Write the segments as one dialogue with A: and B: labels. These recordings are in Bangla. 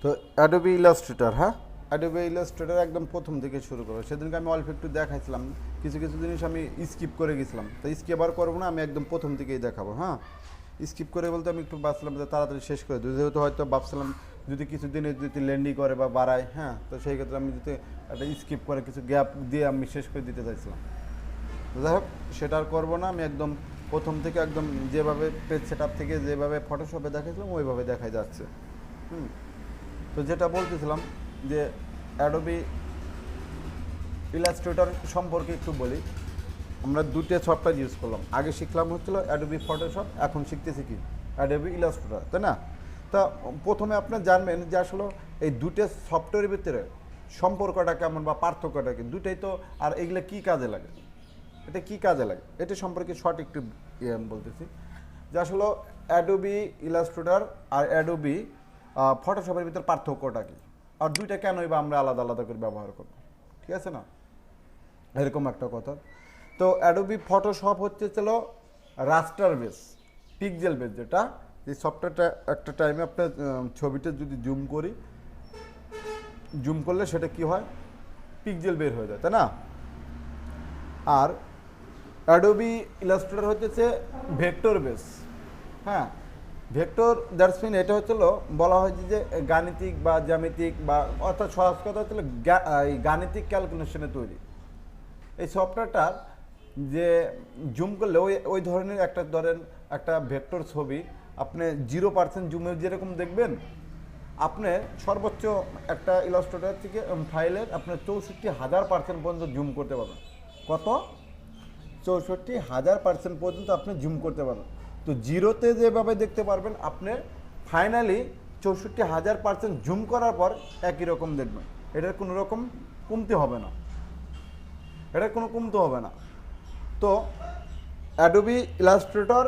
A: তো অ্যাডোবি ইলাস্ট্রেটর, হ্যাঁ, অ্যাডোবি ইলাস্ট্রেটর একদম প্রথম থেকে শুরু করো। সেদিনকে আমি অল্প একটু দেখাইছিলাম, কিছু কিছু জিনিস আমি স্কিপ করে গেছিলাম, তো স্কিপ আর করবো না, আমি একদম প্রথম থেকেই দেখাবো। হ্যাঁ, স্কিপ করে বলতে আমি একটু ভাবছিলাম যে তাড়াতাড়ি শেষ করে দিই, যেহেতু হয়তো ভাবছিলাম যদি কিছু দিনে যদি লেন্ডি করে বা বাড়ায়, হ্যাঁ, তো সেই ক্ষেত্রে আমি যদি একটা স্কিপ করে কিছু গ্যাপ দিয়ে আমি শেষ করে দিতে চাইছিলাম। যাই হোক, সেটা আর করবো না, আমি একদম প্রথম থেকে একদম যেভাবে পেজ সেট আপ থেকে যেভাবে ফটোশপে দেখাইছিলাম ওইভাবে দেখাই যাচ্ছে। তো যেটা বলতেছিলাম যে অ্যাডোবি ইলাস্ট্রেটর সম্পর্কে একটু বলি। আমরা দুটো সফটওয়্যার ইউজ করলাম, আগে শিখলাম হচ্ছিল অ্যাডোবি ফটোশপ, এখন শিখতেছি কি অ্যাডোবি ইলাস্ট্রেটর, তাই না? তা প্রথমে আপনার জানবেন যে আসলে এই দুটো সফটওয়্যারের ভিতরে সম্পর্কটা কেমন বা পার্থক্যটা কি, দুটোই তো, আর এগুলো কী কাজে লাগে, এটা কী কাজে লাগে, এটা সম্পর্কে শর্ট একটু বলতেছি যে আসলে অ্যাডোবি ইলাস্ট্রেটর আর অ্যাডোবি ফটোশপের ভিতর পার্থক্যটা কী, আর দুইটা কেনই বা আমরা আলাদা আলাদা করে ব্যবহার করব, ঠিক আছে না, এরকম একটা কথা। তো অ্যাডোবি ফটোশপ হচ্ছে চলো রাস্টার বেস, পিক্সেল বেস, যেটা এই সফটওয়্যারটা একটা টাইমে আপনার ছবিটা যদি জুম করি, জুম করলে সেটা কি হয়, পিক্সেল বের হয়ে যায়, তাই না? আর অ্যাডোবি ইলাস্ট্রেটর হচ্ছে ভেক্টর বেস। হ্যাঁ, ভেক্টর দ্যাটস মিন এটা হচ্ছিল বলা হয় যে গাণিতিক বা জ্যামিতিক বা অর্থাৎ সহজ কথা হচ্ছিল গাণিতিক ক্যালকুলেশনে তৈরি। এই সফটওয়্যারটার যে জুম করলে ওই ওই ধরনের একটা ধরেন একটা ভেক্টর ছবি আপনি 0% জুমে যেরকম দেখবেন, আপনি সর্বোচ্চ একটা ইলাস্ট্রেটর থেকে ফাইলের আপনার 64,000% পর্যন্ত জুম করতে পারবেন। কত? 64,000% পর্যন্ত আপনি জুম করতে পারবেন। তো জিরোতে যেভাবে দেখতে পারবেন, আপনি ফাইনালি 64,000% জুম করার পর একই রকম দেখবেন, এটার কোনো রকম কমতি হবে না, এটার কোনো কমতি হবে না। তো অ্যাডোবি ইলাস্ট্রেটর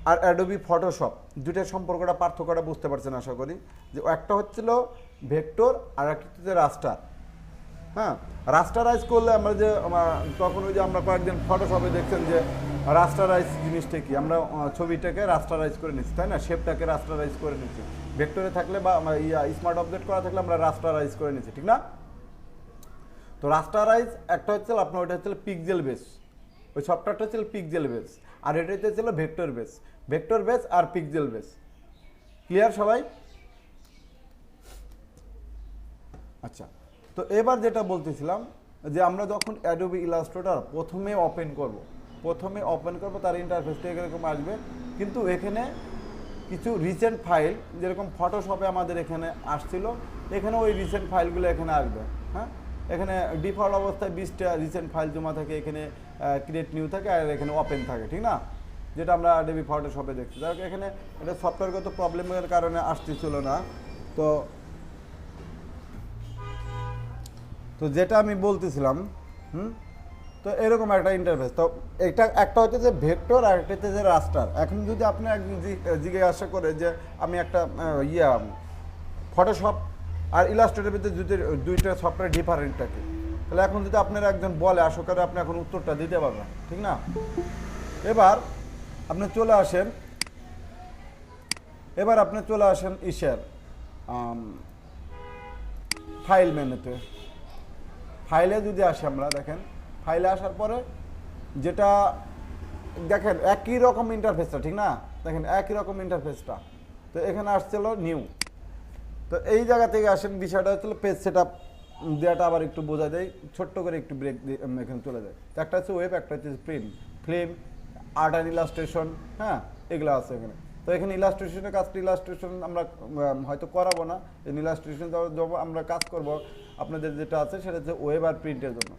A: আর অ্যাডোবি ফটোশপ দুইটার সম্পর্কটা পার্থক্যটা বুঝতে পারছেন আশা করি, যে একটা হচ্ছিল ভেক্টর আর একটা হচ্ছে রাস্টার। হ্যাঁ, রাস্টারাইজ করলে আমরা যে তখন ওই যে আমরা কয়েকদিন ফটোশপে দেখছেন যে রাস্টারাইজ জিনিসটা কি, আমরা ছবিটাকে রাস্টারাইজ করে নিচ্ছি, তাই না, শেপটাকে রাস্টারাইজ করে নিচ্ছি। ভেক্টরে থাকলে বা স্মার্ট অবজেক্ট করা থাকলে আমরা রাস্টারাইজ করে নিচ্ছি, ঠিক না? তো রাস্টারাইজ একটা হচ্ছে আপনার, ওইটা হচ্ছে পিক্সেল বেস, ওই সফটওয়্যারটা হচ্ছে পিক্সেল বেস, আর এটা হচ্ছে ভেক্টর বেস, ভেক্টর বেস আর পিক্সেল বেস। ক্লিয়ার সবাই? আচ্ছা, তো এবার যেটা বলতেছিলাম যে আমরা যখন অ্যাডোবি ইলাস্ট্রেটর প্রথমে ওপেন করব, তার ইন্টারফেসটা এরকম আসবে, কিন্তু এখানে কিছু রিসেন্ট ফাইল যেরকম ফটোশপে আমাদের এখানে আসছিল, এখানে ওই রিসেন্ট ফাইলগুলো এখানে আসবে। হ্যাঁ, এখানে ডিফল্ট অবস্থায় 20টা রিসেন্ট ফাইল জমা থাকে, এখানে ক্রিয়েট নিউ থাকে, আর এখানে ওপেন থাকে, ঠিক না, যেটা আমরা অ্যাডোবি ফটোশপে দেখছি। যাই হোক, এখানে এটা সফটওয়্যারগত প্রবলেমের কারণে আসতেছিল না। তো তো যেটা আমি বলতেছিলাম, তো এরকম একটা ইন্টারফেস। তো এটা একটা হচ্ছে যে ভেক্টর আর একটা হচ্ছে যে রাস্টার। এখন যদি আপনি একদিন জিজ্ঞাসা করে যে আমি একটা ফটোশপ আর ইলাস্ট্রেটরের ভিতরে যদি দুইটা সফটওয়্যার ডিফারেন্টটা কি, তাহলে এখন যদি আপনার একজন বলে, আশা করে আপনি এখন উত্তরটা দিতে পারবেন, ঠিক না? এবার আপনি চলে আসেন ইসের ফাইল মেনুতে। ফাইলে যদি আসি আমরা, দেখেন ফাইলে আসার পরে যেটা দেখেন একই রকম ইন্টারফেসটা, ঠিক না, দেখেন একই রকম ইন্টারফেসটা। তো এখানে আসছিল নিউ। তো এই জায়গা থেকে আসেন, বিষয়টা হচ্ছিল পেজ সেট আপ দেওয়াটা আবার একটু বোঝা যায়, ছোট্ট করে একটু ব্রেক দিয়ে এখানে চলে যায়। তো একটা হচ্ছে ওয়েব, একটা হচ্ছে ফিল্ম, আর্ট অ্যান্ড ইলাস্ট্রেশন, হ্যাঁ, এগুলো আছে এখানে। তো এখানে ইলাস্ট্রেশনের কাজটা, ইলাস্ট্রেশন আমরা হয়তো করাবো না, ইলাস্ট্রেশন আমরা কাজ করব আপনাদের যেটা আছে সেটা হচ্ছে ওয়েব আর প্রিন্টের জন্য।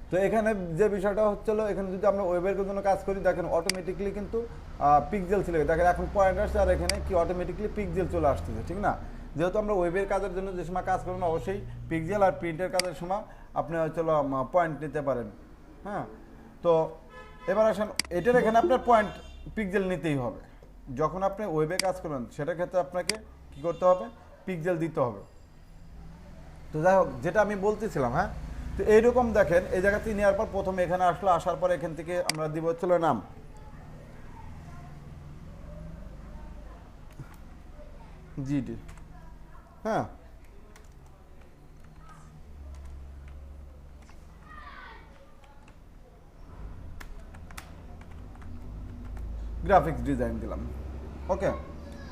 A: তো এখানে যে বিষয়টা হচ্ছিল, এখানে যদি আমরা ওয়েবের জন্য কাজ করি, দেখেন অটোমেটিকলি কিন্তু পিক্সেল ছিল, দেখেন এখন পয়েন্ট আসছে, আর এখানে কি অটোমেটিকলি পিক্সেল চলে আসতেছে, ঠিক না? যেহেতু আমরা ওয়েবের কাজের জন্য যে সময় কাজ করবেন, অবশ্যই পিক্সেল আর প্রিন্টের কাজের সময় আপনি হচ্ছে পয়েন্ট নিতে পারেন। হ্যাঁ, তো এবার আসেন, এটার এখানে আপনার পয়েন্ট পিক্সেল নিতেই হবে। যখন আপনি ওয়েবে কাজ করবেন সেটার ক্ষেত্রে আপনাকে কি করতে হবে, পিক্সেল দিতে হবে। তো যাই হোক, যেটা আমি বলতেছিলাম, হ্যাঁ, তো এইরকম দেখেন এই জায়গাতে নেওয়ার পর প্রথমে এখানে আসলো, আসার পর এখান থেকে আমরা দিব হচ্ছিল নাম। জিডি। হ্যাঁ, গ্রাফিক্স ডিজাইন দিলাম। ওকে,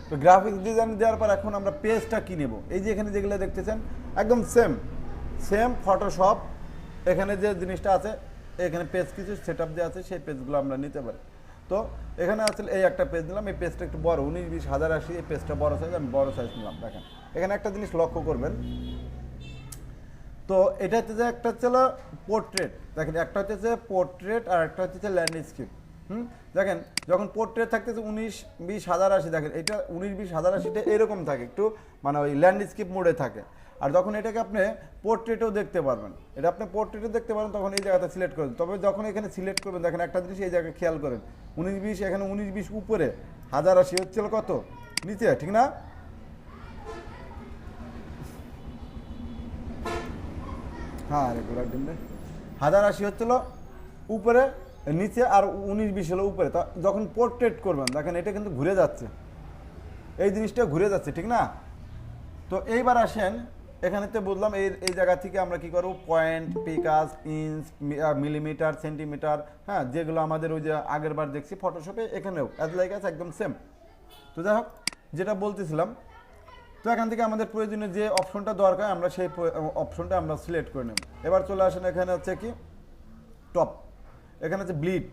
A: তো গ্রাফিক্স ডিজাইন দেওয়ার পর এখন আমরা পেজটা কি নেব? এই যে এখানে যেগুলো দেখতেছেন একদম সেম সেম ফটোশপ, এখানে যে জিনিসটা আছে এখানে পেজ কিছু সেট আপ দেওয়া আছে, সেই পেজগুলো আমরা নিতে পারি। তো এখানে আসলে এই একটা পেজ নিলাম, এই পেজটা একটু বড় 19-20,080, এই পেজটা বড় সাইজ, আমি বড় সাইজ নিলাম। দেখেন এখানে একটা জিনিস লক্ষ্য করবেন, তো এটা হচ্ছে যে একটা হচ্ছে পোর্ট্রেট, দেখেন একটা হচ্ছে পোর্ট্রেট আর একটা হচ্ছে ল্যান্ডস্কেপ। দেখেন যখন পোর্ট্রেট থাকতেছে 19-20,080, দেখেন এটা 19-20,080টা এরকম থাকে একটু, মানে ওই ল্যান্ডস্কেপ মোডে থাকে। আর যখন এটাকে আপনি পোর্ট্রেটেও দেখতে পারবেন, এটা আপনি পোর্ট্রেটও দেখতে পারেন, তখন এই জায়গাটা সিলেক্ট করবেন। তবে যখন এখানে সিলেক্ট করবেন দেখেন একটা জিনিস এই জায়গায় খেয়াল করেন, 19-20 এখানে 19-20 উপরে, 1080 হচ্ছিল কত নিচে, ঠিক না? হ্যাঁ রেগুলার ডিমে 1080 হচ্ছিল উপরে, নিচে আর 19-20 হলো উপরে। তা যখন পোর্ট্রেট করবেন দেখেন এটা কিন্তু ঘুরে যাচ্ছে, এই জিনিসটা ঘুরে যাচ্ছে, ঠিক না? তো এইবার আসেন এখানেতে বুঝলাম এই জায়গা থেকে আমরা কি করব, point, picas, inch, millimetre, centimetre, হ্যাঁ, যেগুলো আমাদের ওই যে আগের বার দেখছি ফটোশপে, এখানেও অ্যাজ লাইক অ্যাজ একদম সেম। তো যাই হোক, যেটা বলতেছিলাম, তো এখান থেকে আমাদের প্রয়োজনীয় যে অপশনটা দরকার আমরা সেই অপশনটা আমরা সিলেক্ট করে নেব। এবার চলে আসেন এখানে হচ্ছে কি টপ, এখানে হচ্ছে ব্লিড।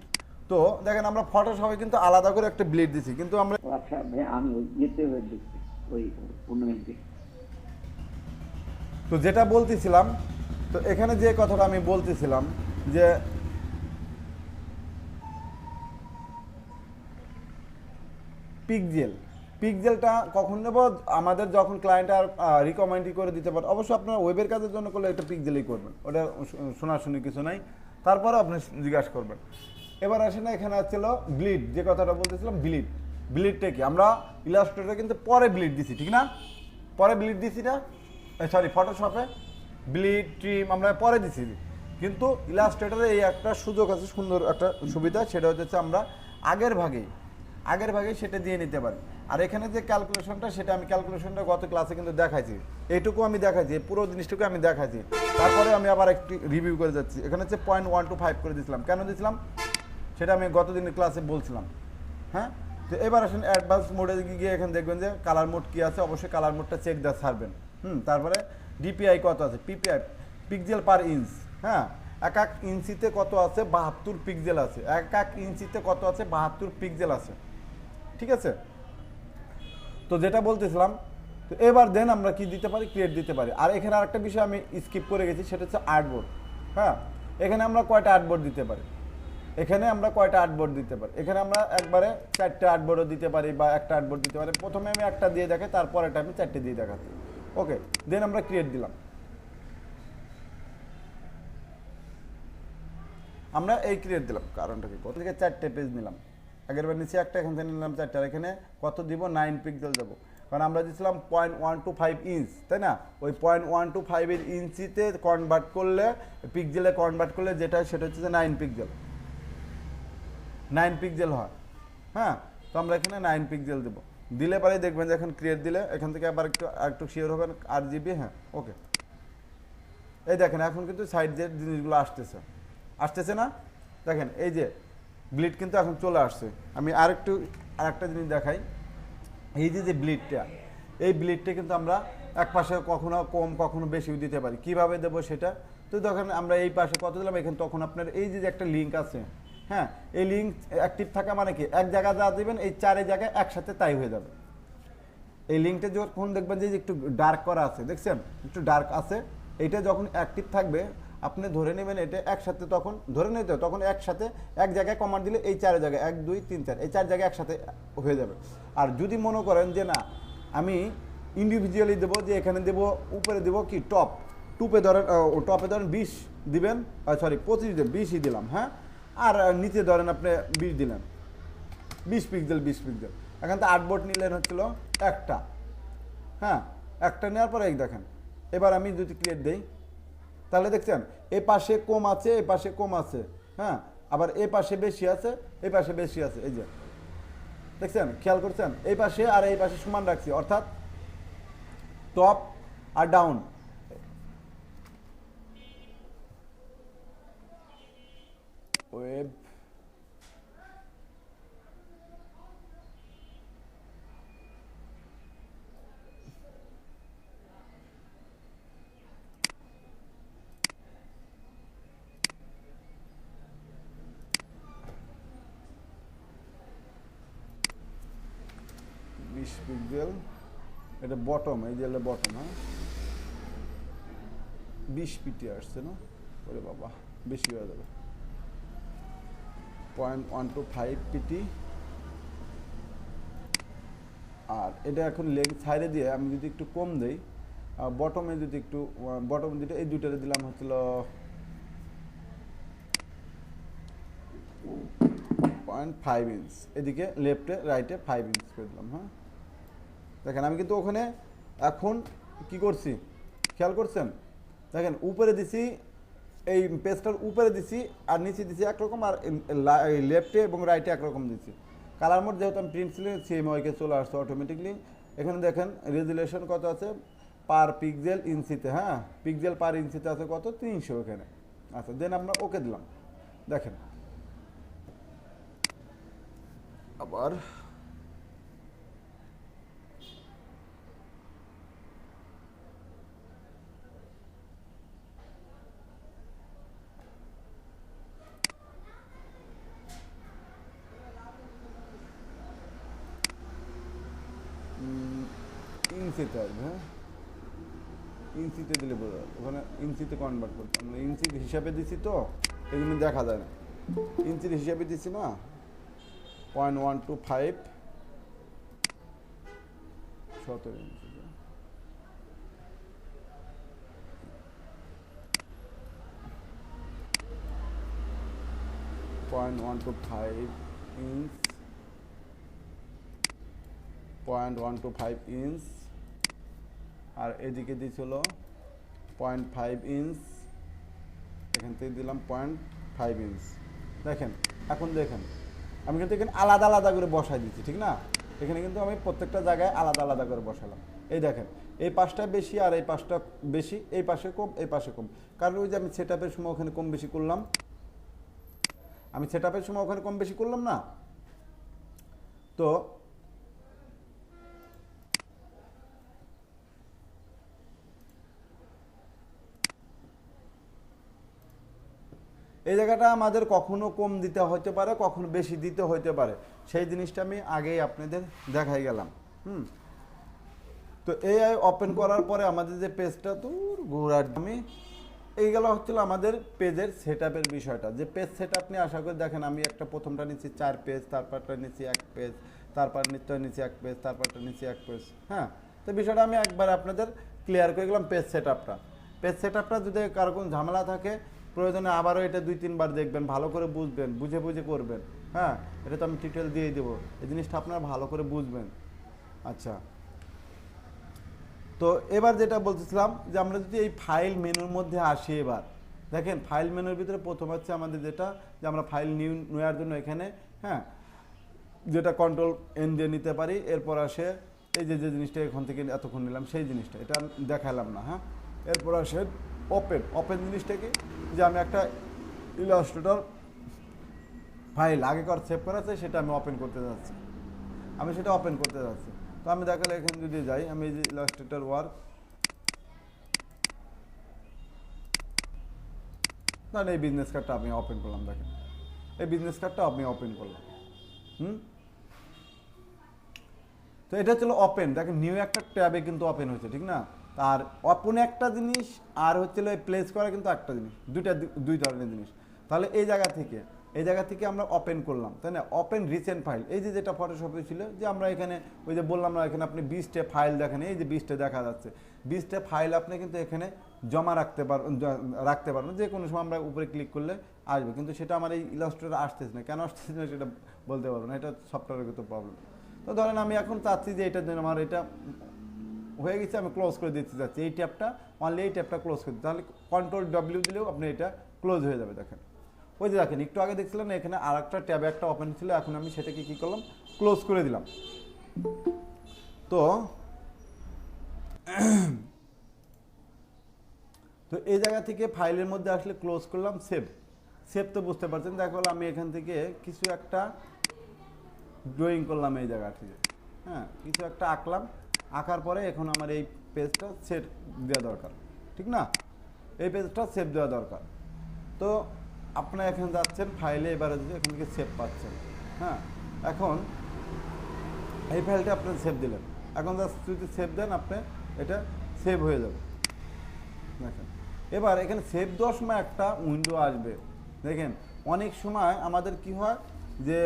A: তো দেখেন আমরা ফটোশপে কিন্তু আলাদা করে একটা ব্লিড দিছি, কিন্তু আমরা
B: আচ্ছা ভাই আমি ওই ইয়েতে দেখছি ওই টুর্নামেন্টে।
A: তো যেটা বলতেছিলাম, তো এখানে যে কথাটা আমি বলতেছিলাম যে পিক্সেল, পিক্সেলটা কখন নেব আমাদের যখন ক্লায়েন্ট আর রিকমেন্ডই করে দিতে পারে। অবশ্যই আপনারা ওয়েবের কাজের জন্য করলে একটা পিক্সেলই করবেন, ওটা শোনাশুনি কিছু নাই, তারপরে আপনি জিজ্ঞাসা করবেন। এবার আসে না এখানে আসছিল ব্লিড, যে কথাটা বলতেছিলাম ব্লিড। ব্লিডটা কি আমরা ইলাস্ট্রেটরে কিন্তু পরে ব্লিড দিছি, ঠিক না? পরে ব্লিড দিছি না, সরি ফটোশপে ব্লিড ট্রিম আমরা পরে দিছি, কিন্তু ইলাস্ট্রেটরে এই একটা সুযোগ আছে, সুন্দর একটা সুবিধা, সেটা হচ্ছে আমরা আগের ভাগে সেটা দিয়ে নিতে পারি। আর এখানে যে ক্যালকুলেশনটা, সেটা আমি ক্যালকুলেশনটা গত ক্লাসে কিন্তু দেখাইছি, এইটুকু আমি দেখাইছি, পুরো জিনিসটুকু আমি দেখাইছি। তারপরে আমি আবার একটু রিভিউ করে যাচ্ছি। এখানে হচ্ছে 0.125 করে দিয়েছিলাম, কেন দিয়েছিলাম সেটা আমি গত দিনের ক্লাসে বলছিলাম। হ্যাঁ, তো এবার আসেন অ্যাডভান্স মোডে গিয়ে এখানে দেখবেন যে কালার মোড কী আছে, অবশ্যই কালার মোডটা চেক দেওয়া ছাড়বেন। তারপরে ডিপিআই কত আছে, পিপিআই পিক্সেল পার ইঞ্চ, হ্যাঁ, এক এক ইঞ্চিতে কত আছে, 72 পিক্সেল আছে, এক এক ইঞ্চিতে কত আছে, 72 পিক্সেল আছে, ঠিক আছে? তো যেটা বলতেছিলাম, তো এবার দেন আমরা কি দিতে পারি, ক্রিয়েট দিতে পারি। আর এখানে আরেকটা বিষয় আমি স্কিপ করে গেছি, সেটা হচ্ছে আর্টবোর্ড। হ্যাঁ, এখানে আমরা কয়টা আর্টবোর্ড দিতে পারি, এখানে আমরা কয়টা আর্টবোর্ড দিতে পারি, এখানে আমরা একবারে 4টে আর্টবোর্ডও দিতে পারি বা একটা আর্টবোর্ড দিতে পারি। প্রথমে আমি একটা দিয়ে দেখাই, তারপর এটা আমি 4টে দিয়ে দেখাচ্ছি। ওকে, দেন আমরা ক্রিয়েট দিলাম। আমরা এই ক্রিয়েট দিলাম, কারণটা কি, কত থেকে 4টে পেজ নিলাম, আগের বার নিচে একটা, এখান থেকে নিলাম 4টে, আর এখানে কত দিব, 9 পিক্সেল দেবো, কারণ আমরা দিয়েছিলাম 0.125 ইঞ্চ, তাই না? ওই 0.125 এর ইঞ্চিতে কনভার্ট করলে, পিক্সেলে কনভার্ট করলে যেটা, সেটা হচ্ছে যে 9 পিক্সেল, 9 পিক্সেল হয়। হ্যাঁ, তো আমরা এখানে 9 পিক্সেল দেবো, দিলে পরে দেখবেন যে এখন ক্রিয়েট দিলে এখান থেকে আবার একটু শিওর হবেন 8 জিবি। হ্যাঁ, ওকে, এই দেখেন এখন কিন্তু সাইড যে জিনিসগুলো আসতেছে না, দেখেন এই যে ব্লিড কিন্তু এখন চলে আসছে। আমি আরেকটা জিনিস দেখাই, এই যে ব্লিডটা, এই ব্লিডটা কিন্তু আমরা এক পাশে কখনো কম কখনো বেশি দিতে পারি। কিভাবে দেবো সেটা, তো দেখেন আমরা এই পাশে কত দিলাম, এখানে তখন আপনার এই যে একটা লিঙ্ক আছে, হ্যাঁ, এই লিঙ্ক অ্যাক্টিভ থাকা মানে কি, এক জায়গায় যা দেবেন এই 4 জায়গায় একসাথে তাই হয়ে যাবে। এই লিঙ্কটা যখন দেখবেন যে একটু ডার্ক করা আছে, দেখছেন একটু ডার্ক আছে, এইটা যখন অ্যাক্টিভ থাকবে আপনি ধরে নেবেন এটা একসাথে, তখন ধরে নিতে তখন একসাথে এক জায়গায় কমান্ড দিলে এই 4 জায়গায় 1 2 3 4 এই 4 জায়গায় একসাথে হয়ে যাবে। আর যদি মনে করেন যে না আমি ইন্ডিভিজুয়ালি দেবো, যে এখানে দেবো উপরে দেবো কি টপে ধরেন 20 দিবেন, সরি 25 দেবেন, 20ই দিলাম, হ্যাঁ, আর নিচে ধরেন আপনি 20 দিলেন, 20 পিক্সেল। এখান থেকে আর্টবোর্ড নিলেন হচ্ছিল একটা, হ্যাঁ, একটা নেওয়ার পরে এই দেখেন, এবার আমি যদি ক্রিয়েট দেই তাহলে দেখছেন এ পাশে কম আছে, এ পাশে কম আছে, হ্যাঁ, আবার এ পাশে বেশি আছে, এই পাশে বেশি আছে, এই যে দেখছেন, খেয়াল করছেন, এই পাশে আর এই পাশে সমান রাখছি, অর্থাৎ টপ আর ডাউন, ওয়েব পিক্সেল, এটা বটম, এই যে বটম, হ্যাঁ 20 পিটি আসছে না, ওরে বাবা বেশি হয়ে যাবে, 0.125 পিটি। আর এটা এখন লেগ সাইডে দিয়ে আমি যদি একটু কম দেই, বটমে যদি একটু, বটম যেটা এই দুটারে দিলাম হচ্ছিল 0.5 ইঞ্চ, এদিকে লেফটে রাইটে 5 ইঞ্চ করে দিলাম। হ্যাঁ দেখেন আমি কিন্তু ওখানে এখন কি করছি খেয়াল করছেন, দেখেন উপরে দিছি, এই পেজটার উপরে দিছি আর নিচে দিছি একরকম, আর লেফটে এবং রাইটে একরকম দিছি। কালার মোড যেহেতু আমি প্রিন্ট ছিল সিএমওয়াইকে চলে আসছে অটোমেটিকলি। এখানে দেখেন রেজুলেশন কত আছে পার পিক্সেল ইঞ্চিতে, হ্যাঁ পিক্সেল পার ইঞ্চিতে আছে কত 300 এখানে। আচ্ছা দেন আমরা ওকে দিলাম, দেখেন আবার ইঞ্চিতে আসবে, হ্যাঁ ইঞ্চিতে দিলে বোঝা যাবে, ওখানে ইঞ্চিতে কনভার্ট করতে আমরা ইঞ্চির হিসাবে দিছি তো এই জন্য দেখা যায় না, ইঞ্চির হিসাবে দিছি না 0.125 17 ইঞ্চি, 0.125 ইঞ্চ, 0.125 ইঞ্চ, আর এদিকে দিয়েছিল 0.5 ইঞ্চ, এখান থেকে দিলাম 0.5 ইঞ্চ। দেখেন এখন দেখেন আমি কিন্তু এখানে আলাদা আলাদা করে বসাই দিচ্ছি, ঠিক না, এখানে কিন্তু আমি প্রত্যেকটা জায়গায় আলাদা আলাদা করে বসালাম। এই দেখেন এই পাশটা বেশি আর এই পাশটা বেশি, এই পাশে কম এই পাশে কম, কারণ ওই যে আমি সেট আপের সময় ওখানে কম বেশি করলাম, আমি সেট আপের সময় ওখানে কম বেশি করলাম না। তো এই জায়গাটা আমাদের কখনো কম দিতে হতে পারে, কখনো বেশি দিতে হতে পারে, সেই জিনিসটা আমি আগেই আপনাদের দেখাই গেলাম। তো এআই ওপেন করার পরে আমাদের যে পেজটা দূর ঘোরার, আমি এইগুলো হচ্ছিল আমাদের পেজের সেট আপের বিষয়টা, যে পেজ সেট আপ নিয়ে আশা করি দেখেন আমি একটা প্রথমটা নিচ্ছি 4 পেজ, তারপরটা নিচ্ছি 1 পেজ, তারপর নিচ্ছি 1 পেজ, তারপরটা নিচ্ছি 1 পেজ। হ্যাঁ তো বিষয়টা আমি একবার আপনাদের ক্লিয়ার করে গেলাম। পেজ সেট আপটা, পেজ সেট আপটা যদি কারো কোনো ঝামেলা থাকে প্রয়োজনে আবারও এটা 2-3 বার দেখবেন, ভালো করে বুঝবেন, বুঝে বুঝে করবেন। হ্যাঁ এটা তো আমি টিউটোরিয়াল দিয়ে দেবো, এই জিনিসটা আপনারা ভালো করে বুঝবেন। আচ্ছা তো এবার যেটা বলতেছিলাম যে আমরা যদি এই ফাইল মেনুর মধ্যে আসি, এবার দেখেন ফাইল মেনুর ভিতরে প্রথম হচ্ছে আমাদের যেটা, যে আমরা ফাইল নেওয়ার জন্য এখানে, হ্যাঁ যেটা কন্ট্রোল এন দিয়ে নিতে পারি, এরপর আসে এই যে যে জিনিসটা এখান থেকে এতক্ষণ নিলাম সেই জিনিসটা, এটা দেখালাম না। হ্যাঁ এরপর আসে ওপেন, ওপেন জিনিসটা কি, যে আমি একটা ইলাস্ট্রেটর ফাইল আগেকার সেভ করা আছে সেটা আমি ওপেন করতে যাচ্ছি, আমি সেটা ওপেন করতে যাচ্ছি। তো আমি দেখালে এখানে যদি যাই, আমি এই যে ইলাস্ট্রেটর ওয়ার্ক, তাহলে এই বিজনেস কার্ডটা আমি ওপেন করলাম, দেখেন এই বিজনেস কার্ডটা আমি ওপেন করলাম। তো এটা ছিল ওপেন, দেখেন নিউ একটা ট্যাবে কিন্তু ওপেন হয়েছে, ঠিক না। আর ওপেন একটা জিনিস আর হচ্ছিল এই প্লেস করা কিন্তু একটা জিনিস, দুই ধরনের জিনিস। তাহলে এই জায়গা থেকে আমরা ওপেন করলাম, তাই না, ওপেন রিসেন্ট ফাইল, এই যে যেটা ফটোশপে ছিল, যে আমরা এখানে ওই যে বললাম না, এখানে আপনি 20টা ফাইল দেখেন, এই যে 20টা দেখা যাচ্ছে, 20টা ফাইল আপনি কিন্তু এখানে জমা রাখতে পারবেন, যে কোনো সময় আমরা উপরে ক্লিক করলে আসবে, কিন্তু সেটা আমার এই ইলাস্ট্রেটর আসতেছে না, কেন আসতেছে না সেটা বলতে পারবো না, এটা সফটওয়্যারের কিন্তু প্রবলেম। তো ধরেন আমি এখন চাচ্ছি যে এটার জন্য আমার এটা হয়ে গেছে, আমি ক্লোজ করে দিতে চাচ্ছি এই ট্যাবটা, অনলি এই ট্যাবটা ক্লোজ করে দিতে, তাহলে Ctrl+W দিলেও আপনি এটা ক্লোজ হয়ে যাবে। দেখেন ওই যে দেখেন একটু আগে দেখছিলেন এখানে আর একটা ট্যাবে একটা ওপেন ছিল, এখন আমি সেটাকে কী করলাম, ক্লোজ করে দিলাম। তো তো এই জায়গা থেকে ফাইলের মধ্যে আসলে ক্লোজ করলাম, সেভ। সেভ তো বুঝতে পারছেন, দেখো আমি এখান থেকে কিছু একটা ড্রয়িং করলাম এই জায়গা থেকে, হ্যাঁ, কিছু একটা আঁকলাম, আঁকার পরে এখন আমার এই পেজটা সেভ দেওয়া দরকার, ঠিক না? এই পেজটা সেভ দেওয়া দরকার। তো আপনারা এখানে যাচ্ছেন ফাইলে, এবারে এখান থেকে সেভ পাচ্ছেন, হ্যাঁ। এখন এই ফাইলটা আপনি সেভ দিলেন, এখন জাস্ট যদি সেভ দেন আপনি এটা সেভ হয়ে যাবে। দেখেন এবার এখানে সেভ দেওয়ার সময় একটা উইন্ডো আসবে। দেখেন অনেক সময় আমাদের কি হয় যে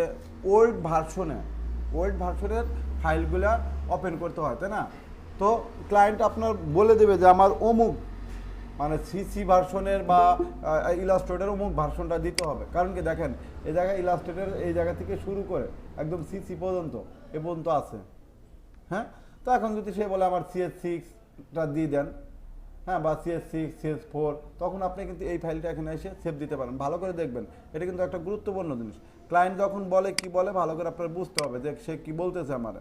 A: ওল্ড ভার্সনের ফাইলগুলা ওপেন করতে হয়, তাই না? তো ক্লায়েন্ট আপনার বলে দেবে যে আমার অমুক মানে সিসি ভার্সনের বা ইলাস্ট্রেটর অমুক ভার্সনটা দিতে হবে। কারণ কি দেখেন এই জায়গায় ইলাস্ট্রেটর এই জায়গা থেকে শুরু করে একদম সিসি পর্যন্ত এ পর্যন্ত আছে, হ্যাঁ। তো এখন যদি সে বলে আমার CS6টা দিয়ে দেন, হ্যাঁ, বা CS6 CS4, তখন আপনি কিন্তু এই ফাইলটা এখানে এসে সেভ দিতে পারেন। ভালো করে দেখবেন, এটা কিন্তু একটা গুরুত্বপূর্ণ জিনিস। ক্লায়েন্ট যখন বলে কি বলে ভালো করে আপনার বুঝতে হবে যে সে কি বলতেছে আমার।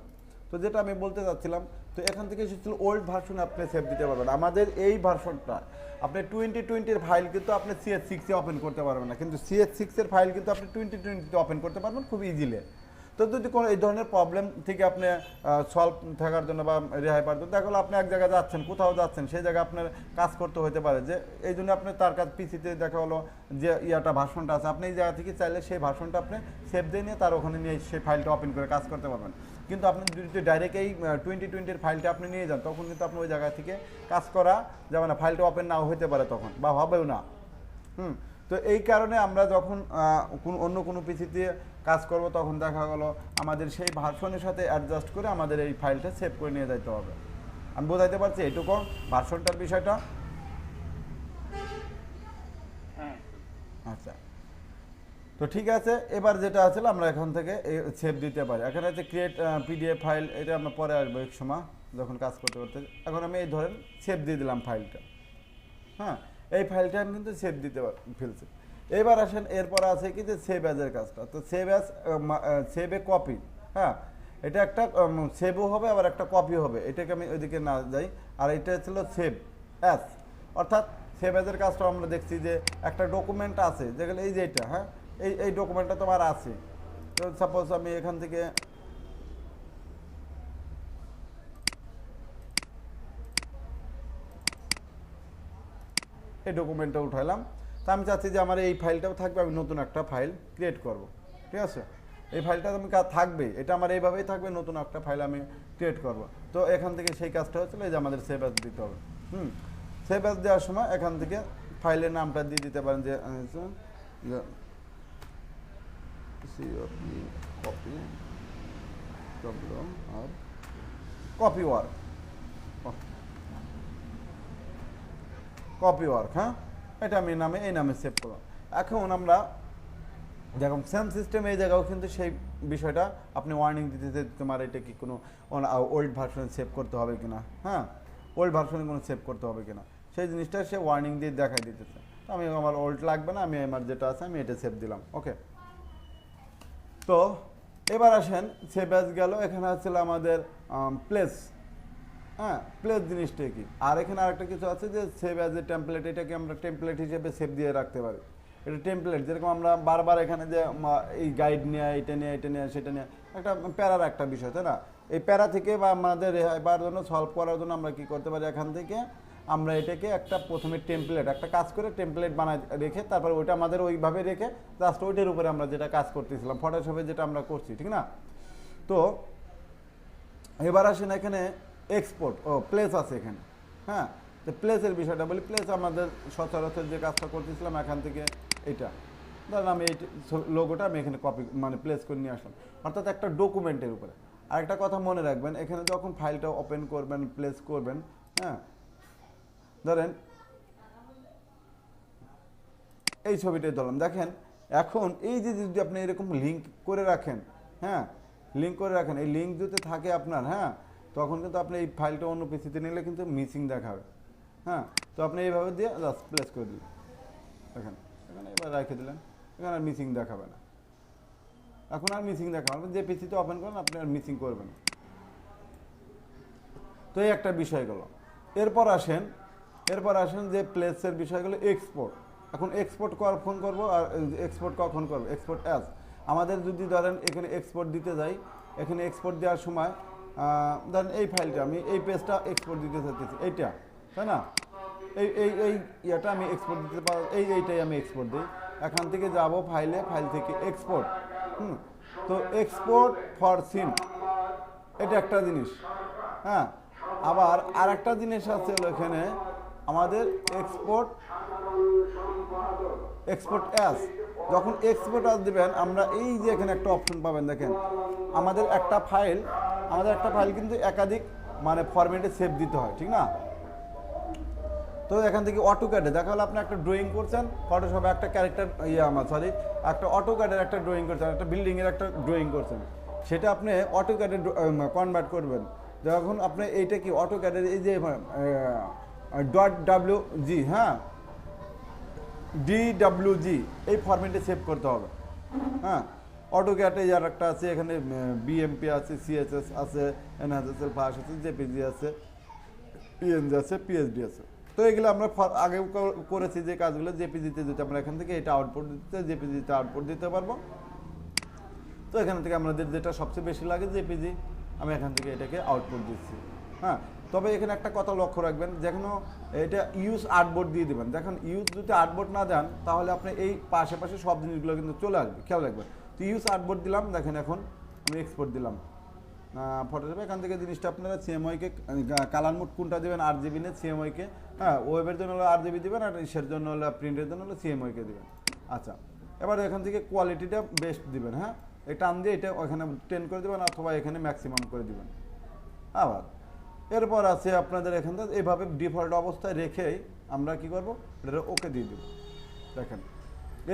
A: তো যেটা আমি বলতে চাচ্ছিলাম, তো এখান থেকে এসেছিল ওল্ড ভার্সনে আপনি সেভ দিতে পারবেন। আমাদের এই ভার্সনটা আপনি 2020-এর ফাইল কিন্তু আপনি CS6-এ ওপেন করতে পারবেন না, কিন্তু CS6-এর ফাইল কিন্তু আপনি 2020-তে ওপেন করতে পারবেন খুব ইজিলি। তো যদি কোনো এই ধরনের প্রবলেম থেকে আপনি সলভ থাকার জন্য বা রেহাই পাওয়ার জন্য, দেখা হলো আপনি এক জায়গায় যাচ্ছেন, কোথাও যাচ্ছেন, সেই জায়গায় আপনার কাজ করতে হতে পারে, যে এই জন্য আপনি তার কাছে পিসিতে দেখা হলো যে ভার্সনটা আছে, আপনি এই জায়গা থেকে চাইলে সেই ভার্সনটা আপনি সেভ দিয়ে নিয়ে তার ওখানে নিয়ে সেই ফাইলটা ওপেন করে কাজ করতে পারবেন। কিন্তু আপনি যদি ডাইরেক্ট এই 2020-এর ফাইলটা আপনি নিয়ে যান, তখন কিন্তু আপনি ওই জায়গা থেকে কাজ করা যাবে না, ফাইলটা ওপেন নাও হতে পারে তখন, বা হবেও না। তো এই কারণে আমরা যখন অন্য কোনো পিসিতে কাজ করব, তখন দেখা গেল আমাদের সেই ভার্সনের সাথে অ্যাডজাস্ট করে আমাদের এই ফাইলটা সেভ করে নিয়ে যেতে হবে। আমি বোঝাইতে পারছি এইটুকু ভার্সনটার বিষয়টা?
B: হ্যাঁ।
A: আচ্ছা, তো ঠিক আছে। এবার যেটা আছে আমরা এখান থেকে সেভ দিতে পারি। এখানে আছে ক্রিয়েট PDF ফাইল, এটা আমরা পরে আসবো এক সময় যখন কাজ করতে করতে। এখন আমি এই ধরেন সেভ দিয়ে দিলাম ফাইলটা, হ্যাঁ, এই ফাইলটা আমি কিন্তু সেভ দিতে ফেলছি। এবার আসেন এরপর আছে কি যে সেভ অ্যাজের কাজটা। তো সেভ এ কপি, হ্যাঁ, এটা একটা সেভও হবে আবার একটা কপি হবে, এটাকে আমি ওইদিকে না যাই। আর এটা ছিল সেভ অ্যাজ, অর্থাৎ সেভ অ্যাজের কাজটা আমরা দেখছি যে একটা ডকুমেন্ট আছে যেগুলো এই যে এটা, হ্যাঁ, এই ডকুমেন্টটা তোমার আছে। তো সাপোজ আমি এখান থেকে এই ডকুমেন্টটা উঠাইলাম, তা আমি চাচ্ছি যে আমার এই ফাইলটাও থাকবে, আমি নতুন একটা ফাইল ক্রিয়েট করব, ঠিক আছে? এই ফাইলটা আমি থাকবে, এটা আমার এইভাবেই থাকবে, নতুন একটা ফাইল আমি ক্রিয়েট করব। তো এখান থেকে সেই কাজটা হচ্ছিল যে আমাদের সেভ অ্যাজ দিতে হবে। সেভ অ্যাজ দেওয়ার সময় এখান থেকে ফাইলের নামটা দিয়ে দিতে পারেন যে কপি ওয়ার্ক, হ্যাঁ, এটা আমি এই নামে সেভ করলাম। এখন আমরা দেখুন সেম সিস্টেম এই জায়গাও কিন্তু সেই বিষয়টা আপনি ওয়ার্নিং দিতে যে তোমার এটা কি কোনো ওল্ড ভার্সনে সেভ করতে হবে কিনা, হ্যাঁ, ওল্ড ভার্সনে কোনো সেভ করতে হবে কিনা, সেই জিনিসটা সে ওয়ার্নিং দিয়ে দেখাই দিতেছে। তো আমি আমার ওল্ড লাগবে না, আমি আমার যেটা আছে আমি এটা সেভ দিলাম, ওকে। তো এবার আসেন সেভ অ্যাজ গেল, এখানে হচ্ছিল আমাদের প্লেস, হ্যাঁ, প্লেস জিনিসটা কি। আর এখানে আরেকটা কিছু আছে যে সেভ অ্যাজ এ টেমপ্লেট, এটাকে আমরা টেমপ্লেট হিসেবে সেভ দিয়ে রাখতে পারি। এটা টেমপ্লেট, যেরকম আমরা বারবার এখানে যে এই গাইড নিয়ে এটা নিয়ে সেটা নিয়ে একটা প্যারার একটা বিষয়, তাই না? এই প্যারা থেকে বা আমাদের রেহাই পাওয়ার জন্য, সলভ করার জন্য আমরা কি করতে পারি, এখান থেকে আমরা এটাকে একটা প্রথমে টেমপ্লেট একটা কাজ করে টেমপ্লেট বানায় রেখে তারপর ওইটা আমাদের ওইভাবে রেখে জাস্ট ওইটার উপরে আমরা যেটা কাজ করতেছিলাম ফটোশপে যেটা আমরা করছি, ঠিক না? তো এবার আসেন এখানে এক্সপোর্ট প্লেস আছে এখানে, হ্যাঁ। তো প্লেসের বিষয়টা বলি, প্লেস আমাদের সচরাচর যে কাজটা করতেছিলাম এখান থেকে এটা ধরেন আমি এই লোগোটা আমি এখানে কপি মানে প্লেস করে নিয়ে আসলাম, অর্থাৎ একটা ডকুমেন্টের উপরে। আরেকটা কথা মনে রাখবেন, এখানে যখন ফাইলটা ওপেন করবেন প্লেস করবেন, হ্যাঁ, ধরেন এই ছবিটাই ধরলাম, দেখেন এখন এই যে যদি আপনি এরকম লিঙ্ক করে রাখেন, হ্যাঁ, লিঙ্ক করে রাখেন, এই লিঙ্ক যদি থাকে আপনার, হ্যাঁ, তখন কিন্তু আপনি এই ফাইলটা অন্য পিসিতে নিলে কিন্তু মিসিং দেখাবে, হ্যাঁ। তো আপনি এইভাবে দিয়ে জাস্ট প্লেস করে দিলেন, দেখেন এখানে এবার রেখে দিলেন, এখানে আর মিসিং দেখাবে না, এখন আর মিসিং দেখাবে না, যে পিসিতে ওপেন করেন আপনি আর মিসিং করবেন। তো এই একটা বিষয় গেল। এরপর আসেন যে প্লেসের বিষয়গুলো এক্সপোর্ট। এখন এক্সপোর্ট কখন করব আর এক্সপোর্ট কখন করব? এক্সপোর্ট অ্যাজ আমাদের যদি ধরেন এখানে এক্সপোর্ট দিতে যাই, এখানে এক্সপোর্ট দেওয়ার সময় ধরেন এই ফাইলটা আমি এই পেজটা এক্সপোর্ট দিতে চাইতেছি, এইটা, তাই না? এই ইয়েটা আমি এক্সপোর্ট দিতে পারবো, এইটাই আমি এক্সপোর্ট দিই। এখান থেকে যাব ফাইল থেকে এক্সপোর্ট। তো এক্সপোর্ট ফর সিন, এটা একটা জিনিস। হ্যাঁ, আবার আর একটা জিনিস আছে হলো এখানে আমাদের এক্সপোর্ট অ্যাজ। যখন এক্সপোর্ট অ্যাজ দিবেন আমরা এই যে এখানে একটা অপশন পাবেন, দেখেন আমাদের একটা ফাইল কিন্তু একাধিক মানে ফরম্যাটে সেভ দিতে হয়, ঠিক না? তো এখান থেকে অটোক্যাডে দেখা হলো আপনি একটা ড্রয়িং করছেন, ফটোশপে একটা ক্যারেক্টার একটা অটোক্যাডের একটা ড্রয়িং করছেন, একটা বিল্ডিংয়ের একটা ড্রয়িং করছেন, সেটা আপনি অটোক্যাডে কনভার্ট করবেন। যখন আপনি এইটা কি অটোক্যাডের এই যে .wg, হ্যাঁ, DWG এই ফরম্যাটে সেভ করতে হবে। হ্যাঁ, অটোক্যাডে যার একটা আছে, এখানে BMP আছে, CSS আছে, NHSL ফাস আছে, JPG আছে, PNG আছে, PSD আছে। তো এগুলো আমরা আগে করেছি যে কাজগুলো, জেপিজিতে যদি আমরা এখান থেকে এটা আউটপুট দিতে জেপিজিতে আউটপুট দিতে পারবো। তো এখান থেকে আমাদের যেটা সবচেয়ে বেশি লাগে জেপিজি, আমি এখান থেকে এটাকে আউটপুট দিচ্ছি। হ্যাঁ, তবে এখানে একটা কথা লক্ষ্য রাখবেন, যেখানে এটা ইউজ আর্টবোর্ড দিয়ে দেবেন। দেখেন ইউজ যদি আর্টবোর্ড না দেন তাহলে আপনি এই পাশে সব জিনিসগুলো কিন্তু চলে আসবে, খেয়াল রাখবেন। তো ইউজ আর্টবোর্ড দিলাম, দেখেন এখন আমি এক্সপোর্ট দিলাম ফটোশপে। এখান থেকে জিনিসটা আপনারা সিএমওয়াইকে কালার মোড কোনটা দেবেন, RGB নে সিএমওয়াইকে, হ্যাঁ, ওয়েবের জন্য হলো RGB দেবেন, আর ইসের জন্য হলো প্রিন্টের জন্য হলো সিএমওয়াইকে দেবেন। আচ্ছা, এবার এখান থেকে কোয়ালিটিটা বেস্ট দিবেন। হ্যাঁ, এই টান দিয়ে এটা ওখানে 10 করে দেবেন অথবা এখানে ম্যাক্সিমাম করে দিবেন। আবার এরপর আছে আপনাদের এখান থেকে এইভাবে ডিফল্ট অবস্থায় রেখেই আমরা কি করব, এটা ওকে দিয়ে দেব। দেখেন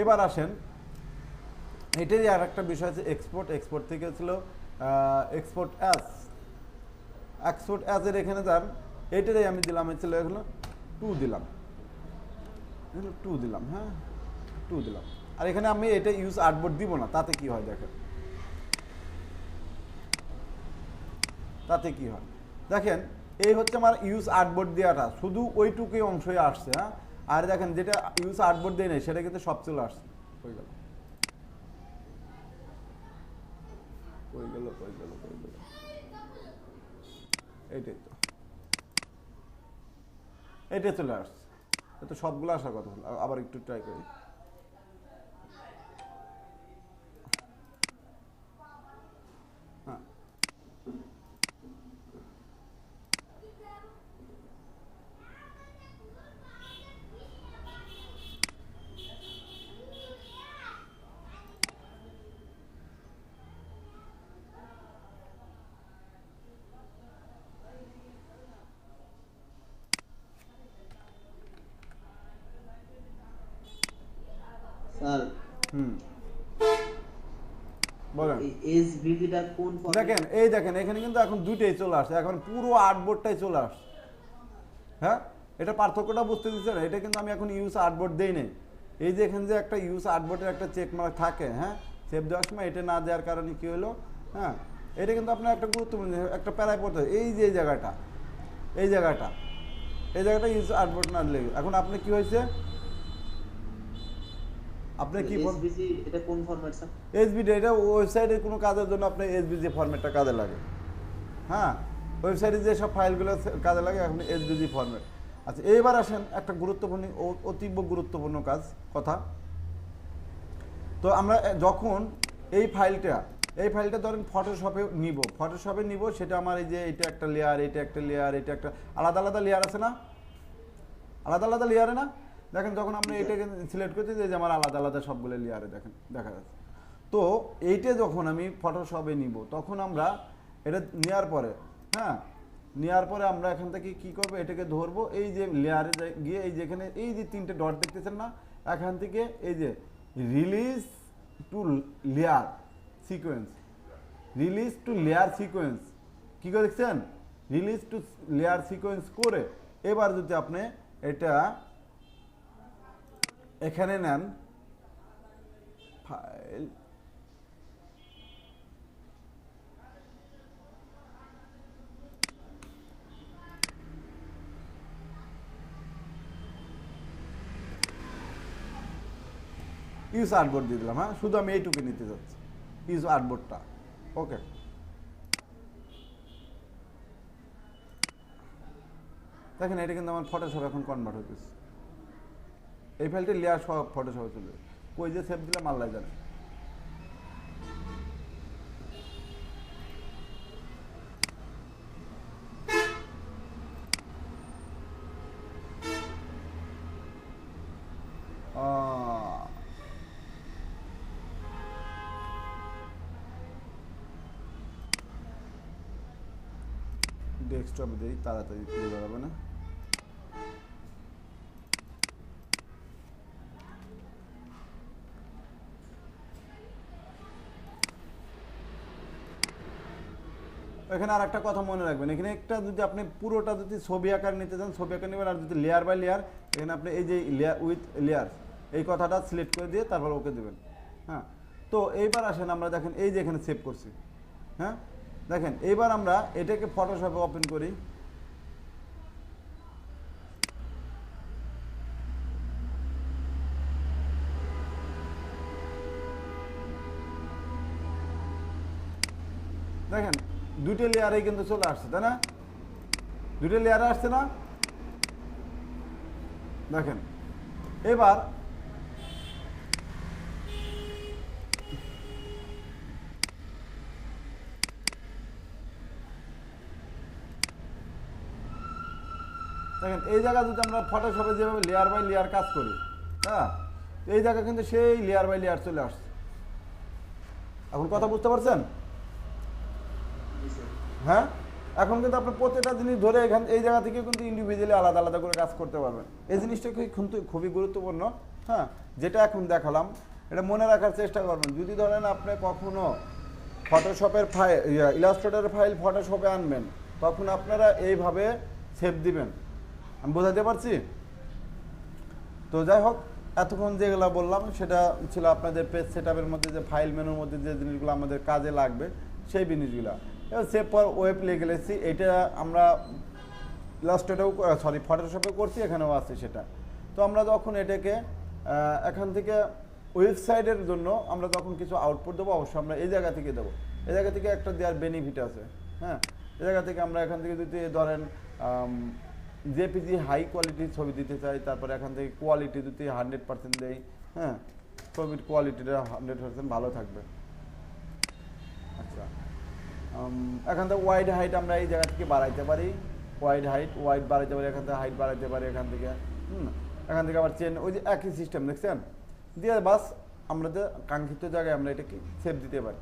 A: এবার আসেন, এটাই আর একটা বিষয় আছে এক্সপোর্ট থেকে ছিল এক্সপোর্ট অ্যাজের এখানে যান, এইটারই আমি দিলাম ছিল এগুলো 2 দিলাম, হ্যাঁ 2 দিলাম। আর এখানে আমি এটা ইউজ আর্টবোর্ড দিব না, তাতে কি হয় দেখেন, দেখেন এই হচ্ছে আমার ইউজ আর্টবোর্ড দেওয়াটা, শুধু ওইটুকুই অংশই আসছে। হ্যাঁ, আর দেখেন যেটা ইউজ আর্টবোর্ড দেয় নাই সেটা কিন্তু সব চলে আসছে। হয়ে গেল এইটাই চলে আসছে। তো সবগুলো আসার কথা। আবার একটু ট্রাই করি। হ্যাঁ,
B: স্যার
A: বলেন।
B: এসভিডিটা কোন
A: দেখেন এখানে কিন্তু এখন দুইটাই চলে আসছে, এখন পুরো আর্টবোর্ডটাই চলে আসছে। হ্যাঁ, এটা পার্থক্যটা বুঝতে দিচ্ছে না, এটা কিন্তু আমি এখন ইউজ আর্টবোর্ড দেই নাই। এই যে এখানে যে একটা ইউজ আর্টবোর্ডের একটা চেক মার্ক থাকে, হ্যাঁ, সেভ দেওয়ার সময় এটা না দেওয়ার কারণে কি হলো, হ্যাঁ, এটা কিন্তু আপনার একটা গুরুত্বপূর্ণ একটা প্যারায় পড়তে হয়। এই যে এই জায়গাটা ইউজ আর্টবোর্ড না দিলে এখন আপনি কি হয়েছে, আপনি কি
B: এসভিজি এটা কোন ফরম্যাট স্যার?
A: এসবিডি এটা ওয়েবসাইটের কোনো কাজের জন্য আপনার এসবিজি ফরম্যাটটা কাজে লাগে। হ্যাঁ, ওয়েবসাইটে যে সব ফাইলগুলো কাজে লাগে এখন এসবিজি ফরম্যাট। আচ্ছা, এইবার আসেন একটা গুরুত্বপূর্ণ অতীব গুরুত্বপূর্ণ কথা। তো আমরা যখন এই ফাইলটা ধরেন ফটোশপে নিব, সেটা আমার এই যে এটা একটা লেয়ার, এটা একটা লেয়ার, এটা একটা আলাদা লেয়ার আছে না, আলাদা লেয়ারে না? দেখেন যখন আমরা এটাকে সিলেক্ট করছি যে আমার আলাদা সবগুলো লেয়ারে দেখেন দেখা যাচ্ছে। তো এইটা যখন আমি ফটোশপে নিব তখন আমরা এটা নেওয়ার পরে আমরা এখান থেকে কি করব, এটাকে ধরবো, এই যে লেয়ারে গিয়ে এই যেখানে এই যে 3টে ডট দেখতেছেন না, এখান থেকে এই যে রিলিজ টু লেয়ার সিকোয়েন্স কি করে দেখছেন, রিলিজ টু লেয়ার সিকোয়েন্স করে এবার যদি আপনি এটা এখানে নেন ফাইল, ইউজ আর্টবোর্ড দিয়ে দিলাম। হ্যাঁ, শুধু আমি এইটুকু নিতে যাচ্ছি, ইউজ আর্টবোর্ডটা। ওকে, দেখেন এটা কিন্তু আমার ফটোশপ এখন কনভার্ট হতেছে। এই ফাইলটি লেয়ার সব ফটোশপে চলে যাবে। কই যে সেভ দিলাম আল্লাহ জানে। ডেস্কটপে দিই, তাড়াতাড়ি খুলে বেরোবে না। এখানে আর একটা কথা মনে রাখবেন, এখানে একটা যদি আপনি পুরোটা যদি ছবি আকার নিতে চান ছবি আকার নেবেন, আর যদি লেয়ার বাই লেয়ার এখানে আপনি এই যে লেয়ার উইথ লেয়ার এই কথাটা সিলেক্ট করে দিয়ে তারপর ওকে দেবেন। হ্যাঁ, তো এইবার আসেন আমরা দেখেন এই যে এখানে সেভ করছি। হ্যাঁ, দেখেন এইবার আমরা এটাকে ফটোশপে ওপেন করি। দেখেন দুটো লেয়ারে কিন্তু চলে আসছে, তাই না? দুটো লেয়ারে আসছে না? দেখেন এবার দেখেন এই জায়গা যদি আমরা ফটোশপে যেভাবে লেয়ার বাই লেয়ার কাজ করি, হ্যাঁ, এই জায়গা কিন্তু সেই লেয়ার বাই লেয়ার চলে আসছে। এখন কথা বুঝতে পারছেন? হ্যাঁ, এখন কিন্তু আপনি প্রত্যেকটা জিনিস ধরে এখান এই জায়গা থেকে কিন্তু ইন্ডিভিজুয়ালি আলাদা আলাদা করে কাজ করতে পারবেন। এই জিনিসটা কিন্তু খুবই গুরুত্বপূর্ণ। হ্যাঁ, যেটা এখন দেখালাম এটা মনে রাখার চেষ্টা করবেন। যদি ধরেন আপনি কখনো ফটোশপের ফাইল ইলাস্ট্রেটরের ফাইল ফটোশপে আনবেন, তখন আপনারা এইভাবে সেভ দিবেন। আমি বোঝাতে পারছি? তো যাই হোক, এতক্ষণ যেগুলো বললাম সেটা ছিল আপনাদের পেজ সেটআপের মধ্যে যে ফাইল মেনুর মধ্যে যে জিনিসগুলো আমাদের কাজে লাগবে সেই জিনিসগুলো। এবার সেভ ফর ওয়েব লিখে গেলেছি, এটা আমরা ইলাস্ট্রেটরেও সরি ফটোশপে করছি, এখানেও আছে সেটা। তো আমরা যখন এটাকে এখান থেকে ওয়েবসাইটের জন্য আমরা যখন কিছু আউটপুট দেবো, অবশ্যই আমরা এই জায়গা থেকে দেবো। এই জায়গা থেকে একটা দেওয়ার বেনিফিট আছে। হ্যাঁ, এই জায়গা থেকে আমরা এখান থেকে যদি ধরেন জেপিজি হাই কোয়ালিটির ছবি দিতে চাই, তারপরে এখান থেকে কোয়ালিটি যদি 100% দেই, হ্যাঁ, ছবির কোয়ালিটিটা 100% ভালো থাকবে। আচ্ছা, এখান থেকে ওয়াইড হাইট আমরা এই জায়গা থেকে বাড়াইতে পারি, ওয়াইড বাড়াইতে পারি, এখান থেকে হাইট বাড়াইতে পারি এখান থেকে। এখান থেকে আবার চেন ওই যে একই সিস্টেম দেখছেন দিয়ে বাস আমরা যে কাঙ্ক্ষিত জায়গায় আমরা এটাকে সেভ দিতে পারি।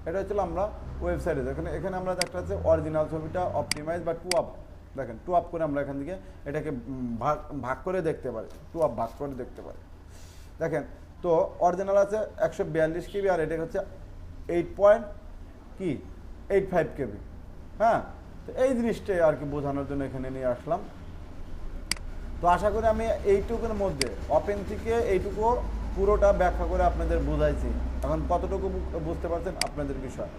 A: এটা হচ্ছিল আমরা ওয়েবসাইটে এখানে আমরা একটা হচ্ছে অরিজিনাল ছবিটা অপটিমাইজ বা টু আপ, দেখেন টু আপ করে আমরা এখান থেকে এটাকে ভাগ করে দেখতে পারি, টু আপ ভাগ করে দেখতে পারি। দেখেন তো অরিজিনাল আছে 142 KB আর এটা হচ্ছে 8.85 KB। হ্যাঁ, তো এই জিনিসটাই আর কি বোঝানোর জন্য এখানে নিয়ে আসলাম। তো আশা করি আমি এইটুকুর মধ্যে ওপেন থেকে এইটুকু পুরোটা ব্যাখ্যা করে আপনাদের বুঝাইছি। এখন কতটুকু বুঝতে পারছেন আপনাদের বিষয়।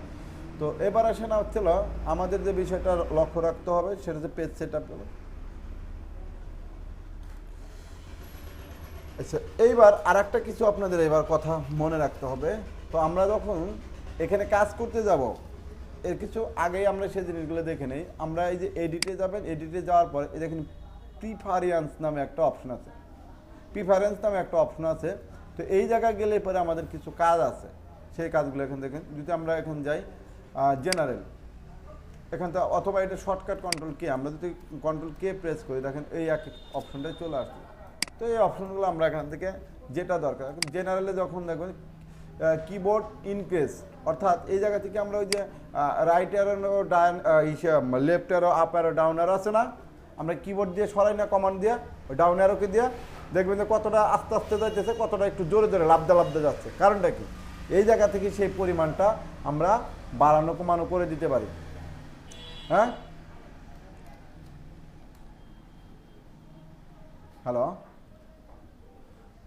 A: তো এবার আসে না হচ্ছিল আমাদের যে বিষয়টা লক্ষ্য রাখতে হবে সেটা হচ্ছে পেজ সেটআপ। আচ্ছা, এইবার আর একটা কিছু আপনাদের এবার কথা মনে রাখতে হবে। তো আমরা যখন এখানে কাজ করতে যাব এর কিছু আগেই আমরা সেই জিনিসগুলো দেখে নেই। আমরা এই যে এডিটে যাবেন, এডিটে যাওয়ার পরে এই দেখেন প্রিফারেন্স নামে একটা অপশন আছে, তো এই জায়গায় গেলে পরে আমাদের কিছু কাজ আছে, সেই কাজগুলো এখানে দেখেন। যদি আমরা এখন যাই জেনারেল, এখান থেকে অথবা এটা শর্টকাট কন্ট্রোল কে, আমরা যদি কন্ট্রোল কে প্রেস করি দেখেন এই এক অপশনটাই চলে আসছে। তো এই অপশনগুলো আমরা এখান থেকে যেটা দরকার, জেনারেলে যখন দেখবেন কিবোর্ড ইনক্রিজ, অর্থাৎ এই জায়গা থেকে আমরা ওই যে right arrow left arrow up arrow down arrow আছে না, আমরা কিবোর্ড দিয়ে সরাই না কমান্ড দিয়ে ওই ডাউন অ্যারোকে দিয়ে দেখবেন যে কতটা আস্তে আস্তে যাইতেছে, কতটা একটু জোরে জোরে লাফদা যাচ্ছে। কারণটা কি, এই জায়গা থেকে সেই পরিমাণটা আমরা বাড়ানো কমানো করে দিতে পারি। হ্যাঁ, হ্যালো,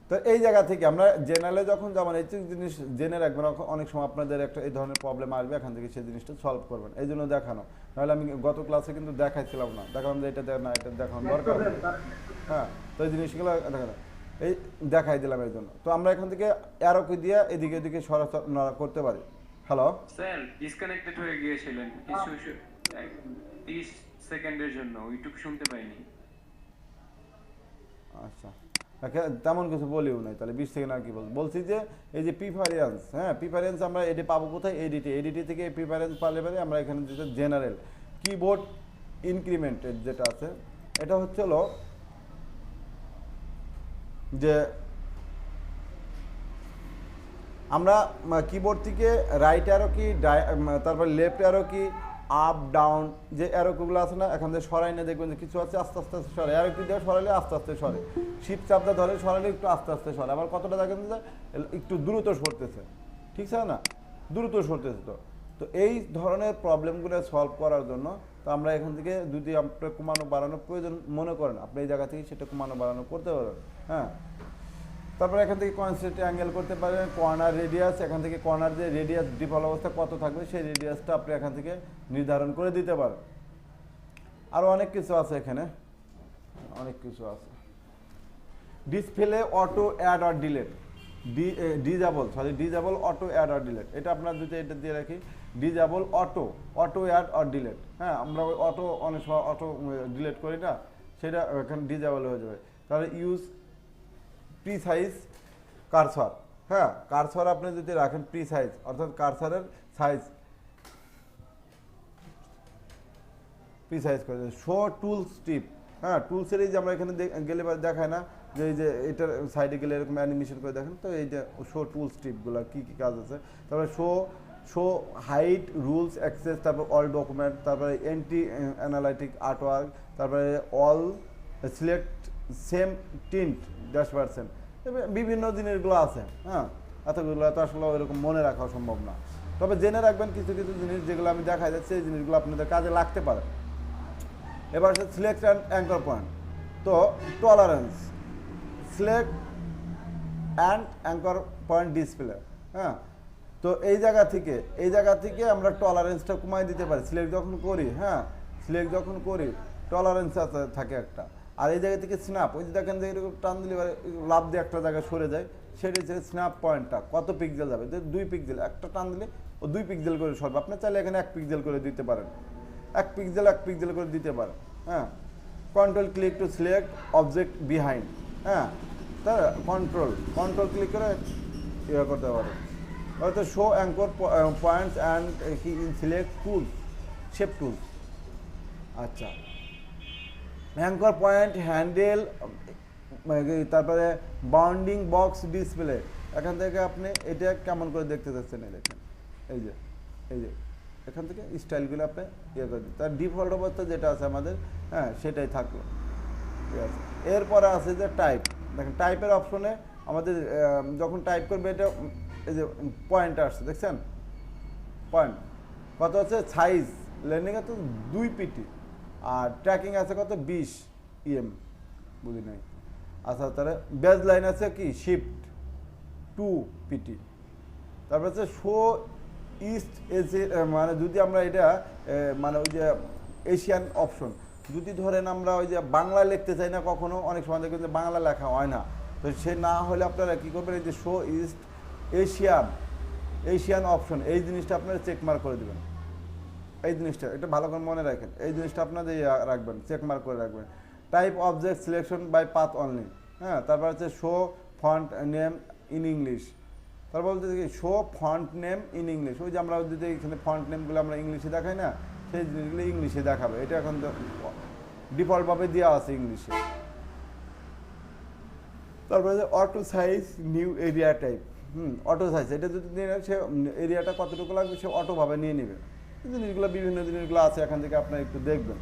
A: তো এই জায়গা থেকে আমরা জেনারেলে যখন যেমন এই জিনিস জেনে রাখবেন, অনেক সময় আপনাদের একটা এই ধরনের প্রবলেম আসবে, এখান থেকে সেই জিনিসটা সলভ করবেন। এই জন্য দেখানো, নাহলে আমি গত ক্লাসে কিন্তু দেখাইছিলাম না, দেখালাম যে এটা না এটা দেখানো দরকার। হ্যাঁ, তো এই জিনিসগুলো দেখানো। এই দেখাই দিলাম এই জন্য। তো আমরা এখান থেকে অ্যারো কি দিয়ে এদিকে এদিকে নড়া করতে পারি। হ্যালো,
C: স্যার ডিসকানেক্টেড হয়ে গিয়েছিলেন কিছু 30 সেকেন্ডের জন্য, ওইটুকু শুনতে পাইনি।
A: আচ্ছা তেমন কিছু বলিও নাই, তাহলে 20 সেকেন্ড আর কি বলছি যে এই যে প্রিফারেন্স, হ্যাঁ প্রিফারেন্স আমরা এটি পাবো কোথায়, এডিটি থেকে প্রিফারেন্স পালে পারে আমরা এখানে যেটা জেনারেল কিবোর্ড ইনক্রিমেন্টেড যেটা আছে, এটা হচ্ছে হলো যে আমরা কিবোর্ড থেকে রাইট অ্যারো কি তারপর লেফট অ্যারো কি আপ ডাউন যে অ্যারোগুলো আছে না, এখান থেকে সরাই না দেখবেন যে কিছু আছে আস্তে আস্তে আস্তে সরে, অ্যারো কি দিয়ে সরালে আস্তে আস্তে সরে, শিপ চাপটা ধরে সরালে একটু আস্তে আস্তে সরে, আবার কতটা দেখেন যে একটু দ্রুত সরতেছে, ঠিক আছে না, দ্রুত সরতেছে। তো এই ধরনের প্রবলেমগুলো সলভ করার জন্য তো আমরা এখান থেকে যদি আপনার কমানো বাড়ানো প্রয়োজন মনে করেন, আপনি এই জায়গা থেকে সেটা কমানো বাড়ানো করতে পারেন। হ্যাঁ, তারপরে এখান থেকে কনস্ট্যান্ট অ্যাঙ্গেল করতে পারেন, কর্নার রেডিয়াস, এখান থেকে কর্নার যে রেডিয়াস ডিফল্ট অবস্থা কত থাকবে সেই রেডিয়াসটা আপনি এখান থেকে নির্ধারণ করে দিতে পারেন। আরও অনেক কিছু আছে এখানে, অনেক কিছু আছে। Display auto add or delete, disable auto add or delete, এটা আপনার যদি এটা দিয়ে রাখি disable auto add or delete. হ্যাঁ, আমরা ওই অটো অনেক সময় অটো ডিলেট করি না, সেটা এখানে ডিজেবল হয়ে যাবে। তাহলে ইউজ প্রিসাইজ কারসর, হ্যাঁ কারসর আপনি যদি রাখেন প্রিসাইজ অর্থাৎ কারসরের সাইজ প্রিসাইজ করে শো টুলস টিপ, হ্যাঁ টুলসের এই যে আমরা এখানে গেলে দেখায় না যে এই যে এটার সাইডে গেলে এরকম অ্যানিমেশন করে দেখেন, তো এই যে শো টুলস টিপগুলো কী কী কাজ আছে, তারপরে শো হাইট রুলস অ্যাক্সেস, তারপর অল ডকুমেন্ট, তারপরে এন্টি অ্যানালাইটিক আর্টওয়ার্ক, তারপরে অল সিলেক্ট সেম টিন্ট -%, বিভিন্ন জিনিসগুলো আছে। হ্যাঁ, এতগুলো তো আসলে এরকম মনে রাখা সম্ভব না, তবে জেনে রাখবেন কিছু কিছু জিনিস যেগুলো আমি দেখা যাচ্ছে এই জিনিসগুলো আপনাদের কাজে লাগতে পারে। এবার হচ্ছে সিলেক্ট অ্যান্ড অ্যাঙ্কর পয়েন্ট, তো tolerance select and anchor point display. হ্যাঁ, তো এই জায়গা থেকে আমরা টলারেন্সটা কমাই দিতে পারি সিলেক্ট যখন করি। হ্যাঁ, সিলেক্ট যখন করি টলারেন্স থাকে একটা, আর এই জায়গা থেকে স্ন্যাপ, ওই যে দেখেন যে এরকম টান দিলে লাভ দিয়ে একটা জায়গায় সরে যায়, সেটা হচ্ছে স্ন্যাপ পয়েন্টটা কত পিক্সেল যাবে, 2 পিক্সেল, একটা টান দিলে ও 2 পিক্সেল করে সরবে, আপনি চাইলে এখানে 1 পিক্সেল করে দিতে পারেন, 1 পিক্সেল করে দিতে পারেন। হ্যাঁ, control click to select object behind. হ্যাঁ, তা কন্ট্রোল ক্লিক করে ইয়ে করতে পারেন, হয়তো show anchor points and select tools shape tools. আচ্ছা, অ্যাঙ্কর পয়েন্ট হ্যান্ডেল, তারপরে বাউন্ডিং বক্স ডিসপ্লে, এখান থেকে আপনি এটা কেমন করে দেখতে চাচ্ছেন এই দেখেন, এই যে এখান থেকে স্টাইলগুলো আপনি ইয়ে করে দিন, তার ডিফল্ট অবস্থা যেটা আছে আমাদের, হ্যাঁ সেটাই থাকলো, ঠিক আছে। এরপরে আছে যে টাইপ, দেখেন টাইপের অপশনে আমাদের যখন টাইপ করবে এটা এই যে পয়েন্ট আসছে দেখছেন, পয়েন্ট কত আছে, সাইজ লেন্ডিংয়ে তো 2 পিটি, আর ট্র্যাকিং আছে কত 20 EM, বুঝি নাই। আচ্ছা, তাহলে বেজ লাইন আছে কি শিফট 2 PT, তারপর হচ্ছে শো ইস্ট মানে যদি আমরা এটা মানে ওই যে এশিয়ান অপশন, যদি ধরেন আমরা ওই যে বাংলা লিখতে চাই না, কখনো অনেক সময় দেখবেন যে বাংলা লেখা হয় না, তো সে না হলে আপনারা কী করবেন, এই যে শো ইস্ট এশিয়ান অপশন, এই জিনিসটা আপনারা চেক মার্ক করে দেবেন, এই জিনিসটা এটা ভালো করে মনে রাখেন, এই জিনিসটা আপনাদের রাখবেন, চেক মার্ক করে রাখবেন। Type object selection by path only. হ্যাঁ, তারপর হচ্ছে show font name in English, তারপর বলতে কি show font name in English, ওই যে আমরা যদি এখানে ফন্ট নেমগুলো আমরা ইংলিশে দেখাই না, সেই জিনিসগুলো ইংলিশে দেখাবে, এটা এখন ডিফল্টভাবে দেওয়া আছে ইংলিশে। তারপরে auto size new area type, auto size, এটা যদি নিয়ে নেয় সে এরিয়াটা কতটুকু লাগবে সে অটোভাবে নিয়ে নেবে, জিনিসগুলো বিভিন্ন জিনিসগুলো আছে এখান থেকে আপনারা একটু দেখবেন।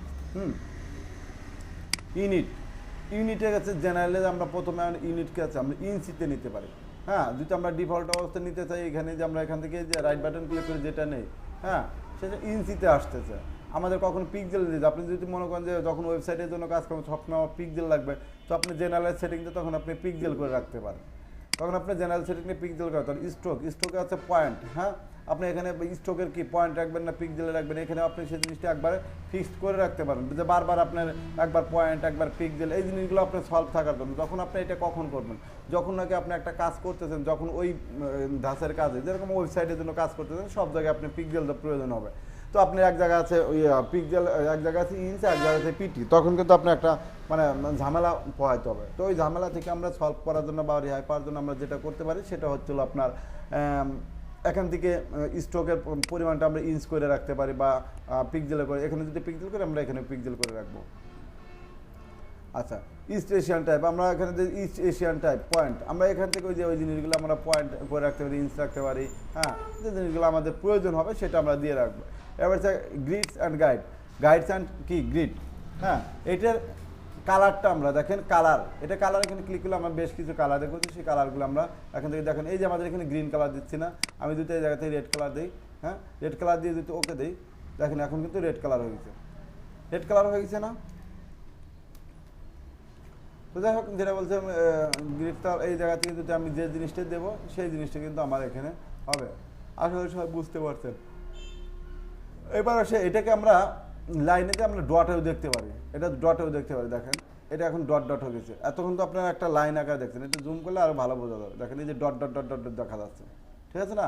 A: ইউনিটের কাছে জেনারেলে আমরা প্রথমে ইউনিটকে আছে আমরা ইঞ্চিতে নিতে পারি। হ্যাঁ, যদি আমরা ডিফল্ট অবস্থা নিতে চাই এখানে যে আমরা এখান থেকে যে রাইট বাটন ক্লিক করে যেটা নেই, হ্যাঁ সেটা ইঞ্চিতে আসতেছে, আমাদের কখন পিক্সেল দিতে, আপনি যদি মনে করেন যে যখন ওয়েবসাইটের জন্য কাজ করবেন সবসময় আমার পিক্সেল লাগবে, তো আপনি জেনারেল সেটিংতে তখন আপনি পিক্সেল করে রাখতে পারেন, তখন আপনি জেনারেল সেটিংয়ে পিক্সেল করে, তখন স্ট্রোকে আছে পয়েন্ট। হ্যাঁ, আপনি এখানে স্ট্রোকের কি পয়েন্ট রাখবেন না পিক্সেলে রাখবেন, এখানে আপনি সেই জিনিসটা একবারে ফিক্সড করে রাখতে পারেন, যে বারবার আপনার একবার পয়েন্ট একবার পিক্সেল এই জিনিসগুলো আপনার সলভ থাকার জন্য। তখন আপনি এটা কখন করবেন, যখন নাকি আপনি একটা কাজ করতেছেন, যখন ওই ধাঁচের কাজে যেরকম ওয়েবসাইটের জন্য কাজ করতেছেন সব জায়গায় আপনি পিক্সেল প্রয়োজন হবে। তো আপনি এক জায়গায় আছে ওই পিক্সেল, এক জায়গায় আছে ইঞ্চ, এক জায়গায় আছে পিটি, তখন কিন্তু আপনি একটা মানে ঝামেলা পোহাইতে হবে। তো ওই ঝামেলা থেকে আমরা সলভ করার জন্য বা রেহাই পাওয়ার জন্য আমরা যেটা করতে পারি সেটা হচ্ছিল আপনার এখান থেকে স্ট্রোকের পরিমাণটা আমরা ইঞ্চ করে রাখতে পারি বা পিক্সেলে করে, এখানে যদি পিক্সেল করে আমরা এখানে পিক্সেল করে রাখবো। আচ্ছা, ইস্ট এশিয়ান টাইপ, আমরা এখানে যে ইস্ট এশিয়ান টাইপ পয়েন্ট, আমরা এখান থেকে ওই জিনিসগুলো আমরা পয়েন্ট করে রাখতে পারি, ইঞ্চ রাখতে পারি, হ্যাঁ, যে জিনিসগুলো আমাদের প্রয়োজন হবে সেটা আমরা দিয়ে রাখবো। এবার হচ্ছে greets and guide, guides and কি গ্রিড, হ্যাঁ, এটার কালারটা আমরা দেখেন কালার, এটা কালার এখানে ক্লিক করলে আমরা বেশ কিছু কালার দেখছি, সেই কালারগুলো আমরা এখান থেকে দেখেন, এই যে আমাদের এখানে গ্রিন কালার দিচ্ছি না, আমি যদি এই জায়গা থেকে রেড কালার দিই, হ্যাঁ, রেড কালার দিয়ে যদি ওকে দিই, দেখেন এখন কিন্তু রেড কালার হয়ে গেছে, রেড কালার হয়ে গেছে না। তো যাই হোক, যেটা বলছিলাম গ্রিডটা এই জায়গা থেকে যদি আমি যে জিনিসটা দেবো সেই জিনিসটা কিন্তু আমার এখানে হবে। আসলে সবাই বুঝতে পারছেন। এবার আসে এটাকে আমরা লাইনেতে আমরা ডটেও দেখতে পারি, এটা ডটেও দেখতে পারি, দেখেন এটা এখন ডট ডট হয়ে গেছে। এতক্ষণ তো আপনারা একটা লাইন আকারে দেখছেন, এটা জুম করলে আরও ভালো বোঝা যাবে। দেখেন এই যে dot dot dot dot dot দেখা যাচ্ছে, ঠিক আছে না,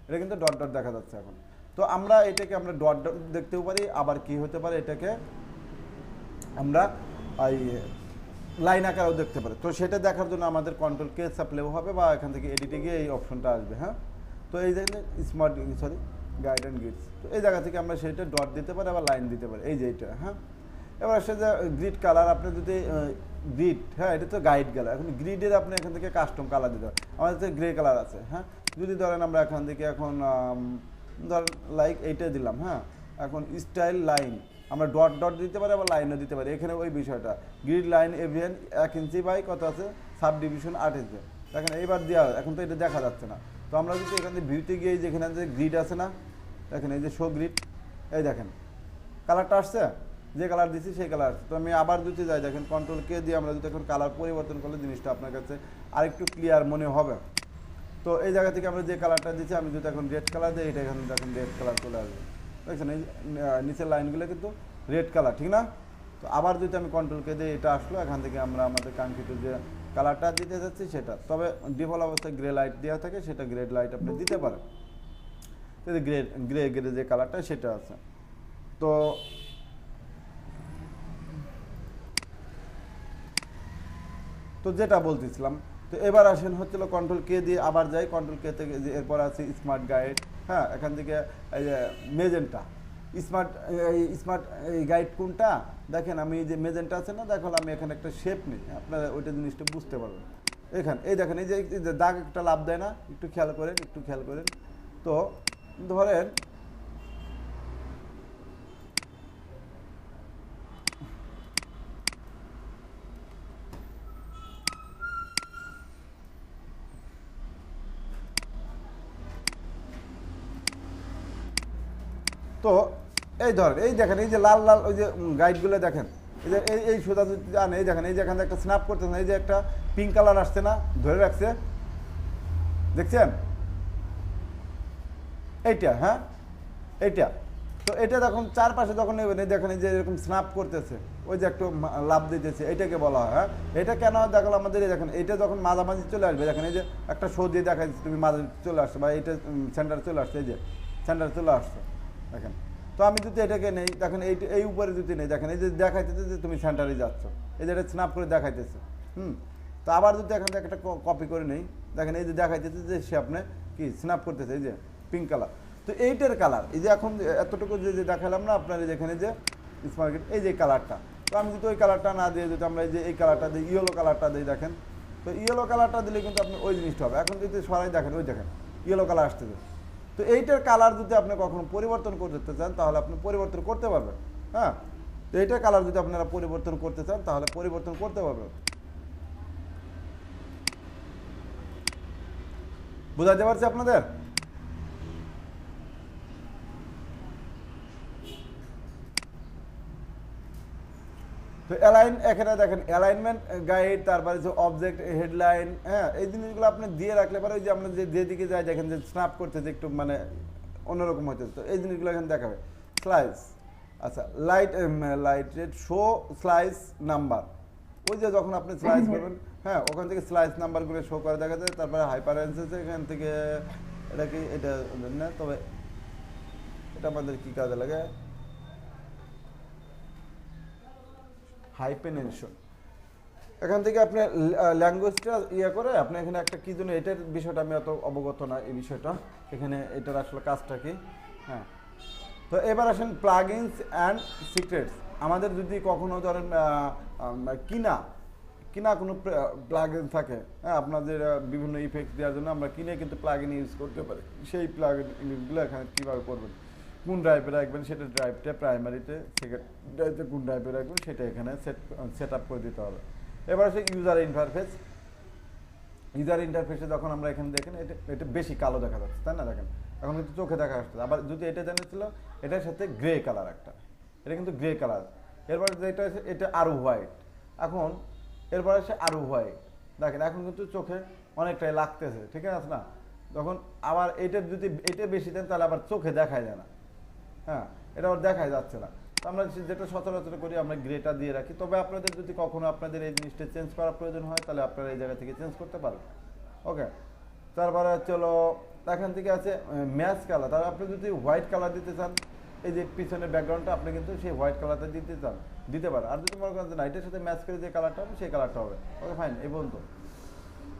A: এটা কিন্তু ডট ডট দেখা যাচ্ছে এখন। তো আমরা এটাকে আমরা ডট ডট দেখতেও পারি, আবার কি হতে পারে এটাকে আমরা এই লাইন আকারেও দেখতে পারি। তো সেটা দেখার জন্য আমাদের কন্ট্রোল কে চাপলেও হবে বা এখান থেকে এডিটে গিয়ে এই অপশনটা আসবে, হ্যাঁ। তো এই যে smart sorry guide and greets, তো এই জায়গা থেকে আমরা সেটা ডট দিতে পারি আবার লাইন দিতে পারি, এই যে এটা, হ্যাঁ। এবার আসে যে গ্রিড কালার, আপনি যদি গ্রিড, হ্যাঁ, এটা তো গাইড গেল, এখন গ্রিডের আপনি এখান থেকে কাস্টম কালার দিতে পারেন। আমাদের তো গ্রে কালার আছে, হ্যাঁ, যদি ধরেন আমরা এখান থেকে এখন ধরেন লাইক এইটা দিলাম, হ্যাঁ, এখন স্টাইল লাইন আমরা ডট ডট দিতে পারি আবার লাইনও দিতে পারি, এখানে ওই বিষয়টা গ্রিড লাইন এভিএন 1 ইঞ্চি বাই কত আছে, সাব ডিভিশন 8 ইঞ্চি, দেখেন এইবার দেওয়া, এখন তো এটা দেখা যাচ্ছে না। তো আমরা যদি এখান থেকে ভিউতে গিয়ে যেখানে যে গ্রিড আছে না, দেখেন এই যে শো গ্রিড, এই দেখেন কালারটা আসছে, যে কালার দিচ্ছি সেই কালার আসছে। তো আমি আবার যদি যাই, দেখেন কন্ট্রোল কে দিয়ে আমরা যদি এখন কালার পরিবর্তন করলে জিনিসটা আপনার কাছে আরেকটু ক্লিয়ার মনে হবে। তো এই জায়গা থেকে আমরা যে কালারটা দিচ্ছি, আমি যদি এখন রেড কালার দিই, এটা এখানে দেখেন রেড কালার চলে আসবে, দেখছেন এই নিচের লাইনগুলো কিন্তু রেড কালার, ঠিক না। তো আবার যদি আমি কন্ট্রোল কে দিই, এটা আসলো, এখান থেকে আমরা আমাদের কাঙ্ক্ষিত যে কালারটা দিতে যাচ্ছি সেটা, তবে ডিফল্ট অবস্থায় গ্রে লাইট দেওয়া থাকে, সেটা গ্রে লাইট আপনি দিতে পারেন। তো গ্রে গ্রে গ্রে যে কালারটা সেটা আছে। তো যেটা বলতেছিলাম, তো এবার আসেন হচ্ছিল কন্ট্রোল কে দিয়ে আবার যাই, কন্ট্রোল কে থেকে যে এরপর আছে স্মার্ট গাইড, হ্যাঁ, এখান থেকে এই যে মেজেন্টা স্মার্ট এই গাইড কোনটা, দেখেন আমি এই যে মেজেন্টা আছে না, দেখো আমি এখানে একটা শেপ নিই, আপনারা ওইটা জিনিসটা বুঝতে পারবেন। এখানে এই দেখেন এই যে দাগ একটা লাভ দেয় না, একটু খেয়াল করেন। তো ধরেন তো এই ধরেন এই দেখেন এই যে লাল লাল ওই যে গাইডগুলো দেখেন, এই যে এই সোজা যদি যান, এই দেখেন এই যে এখানে একটা স্ন্যাপ করতেছেন, এই যে একটা পিঙ্ক কালার আসছে না, ধরে রাখছে, দেখছেন এইটা, হ্যাঁ এইটা। তো এটা যখন চারপাশে যখন নেবেন, এই দেখেন এই যে এরকম স্ন্যাপ করতেছে, ওই যে একটু লাভ দিতেছে, এটাকে বলা হয়, হ্যাঁ। এটা কেন হয় দেখো আমাদের, এই দেখেন এইটা যখন মাঝামাঝি চলে আসবে, দেখেন এই যে একটা শো দিয়ে দেখা যাচ্ছে তুমি মাঝামাঝি চলে আসছো বা এইটা সেন্টারে চলে আসছে, এই যে সেন্টারে চলে আসছে, দেখেন। তো আমি যদি এটাকে নেই, দেখেন এই উপরে যদি নেই, দেখেন এই যে দেখাইতেছে যে তুমি সেন্টারে যাচ্ছ, এই যে এটা স্ন্যাপ করে দেখাইতেছে, তো আবার যদি এখান থেকে একটা কপি করে নেই, দেখেন এই যে দেখাইতেছে যে সে আপনি কি স্ন্যাপ করতেছে, এই যে পিঙ্ক কালার। তো এইটার কালার এই যে এখন এতটুকু যে দেখালাম না আপনার, যেখানে যে স্মার্ট এই যে কালারটা, তো আমি যদি ওই কালারটা না দিয়ে যদি আমরা এই যে এই কালারটা দিই, ইয়েলো কালারটা দিই, দেখেন তো ইয়েলো কালারটা দিলে কিন্তু আপনি ওই জিনিসটা হবে। এখন যদি সরাই দেখেন, ওই দেখেন ইয়েলো কালার আসতেছে। তো এইটার কালার যদি আপনি কখনো পরিবর্তন করতে চান তাহলে আপনি পরিবর্তন করতে পারবেন, হ্যাঁ। তো এইটার কালার যদি আপনারা পরিবর্তন করতে চান তাহলে পরিবর্তন করতে পারবেন। বুঝাতে পারছি আপনাদের? তো অ্যালাইন, এখানে দেখেন অ্যালাইনমেন্ট গাইড, তারপরে যে অবজেক্ট হেডলাইন, হ্যাঁ, এই জিনিসগুলো আপনি দিয়ে রাখলে পরে ওই যে আমরা যেদিকে যাই দেখেন যে স্ন্যাপ করতে যে একটু মানে অন্যরকম হইতেছে। তো এই জিনিসগুলো এখানে দেখাবে। স্লাইস, আচ্ছা লাইটেড শো স্লাইস নাম্বার, ওই যে যখন আপনি স্লাইস করবেন, হ্যাঁ ওখান থেকে স্লাইস নাম্বারগুলো শো করে দেখা যায়। তারপরে হাইপার এনসেসে এখান থেকে এটা কি এটা না, তবে এটা আমাদের কি কাজে লাগে, হাইপেনশন, এখান থেকে আপনি ল্যাঙ্গুয়েজটা ইয়ে করে আপনি এখানে একটা কি জন্য, এটার বিষয়টা আমি অত অবগত না এই বিষয়টা, এখানে এটার আসলে কাজটা কি। হ্যাঁ, তো এবার আসেন প্লাগইনস অ্যান্ড সিক্রেটস। আমাদের যদি কখনো ধরেন কিনা কোনো প্লাগইন থাকে, হ্যাঁ আপনাদের বিভিন্ন ইফেক্ট দেওয়ার জন্য আমরা কিনে কিন্তু প্লাগইন ইউজ করতে পারি। সেই প্লাগইনগুলো এখানে কীভাবে করবেন, কোন ড্রাইভে রাখবেন সেটা ড্রাইভটা প্রাইমারিতে, সেকেন্ড ড্রাইভে কোন ড্রাইভে রাখবেন সেটা এখানে সেট আপ করে দিতে হবে। এবার আসে ইউজার ইন্টারফেস। ইউজার ইন্টারফেসে যখন আমরা এখানে দেখেন এটা বেশি কালো দেখা যাচ্ছে, তাই না? দেখেন এখন কিন্তু চোখে দেখা আসছে। আবার যদি এটা জানিয়েছিল এটার সাথে গ্রে কালার একটা, এটা কিন্তু গ্রে কালার। এরপর যেটা আছে এটা আরও হোয়াইট, এখন এরপর আসে আরও হোয়াইট। দেখেন এখন কিন্তু চোখে অনেকটাই লাগতেছে, ঠিক আছে না? তখন আবার এটা যদি এটা বেশি দেন তাহলে আবার চোখে দেখাই যায় না, হ্যাঁ এটা আবার দেখাই যাচ্ছে না। তো আমরা যেটা সচরাচর করি আমরা গ্রেটা দিয়ে রাখি। তবে আপনাদের যদি কখনো আপনাদের এই জিনিসটা চেঞ্জ করার প্রয়োজন হয় তাহলে আপনারা এই জায়গা থেকে চেঞ্জ করতে পারেন। ওকে, তারপরে চলো এখান থেকে আছে ম্যাচ কালার। তাহলে আপনি যদি হোয়াইট কালার দিতে চান, এই যে পিছনের ব্যাকগ্রাউন্ডটা আপনি কিন্তু সেই হোয়াইট কালারটা দিতে পারেন। আর যদি মনে করেন যে না এটার সাথে ম্যাচ করে যে কালারটা হবে সেই কালারটা হবে। ওকে ফাইন, এই পর্যন্ত।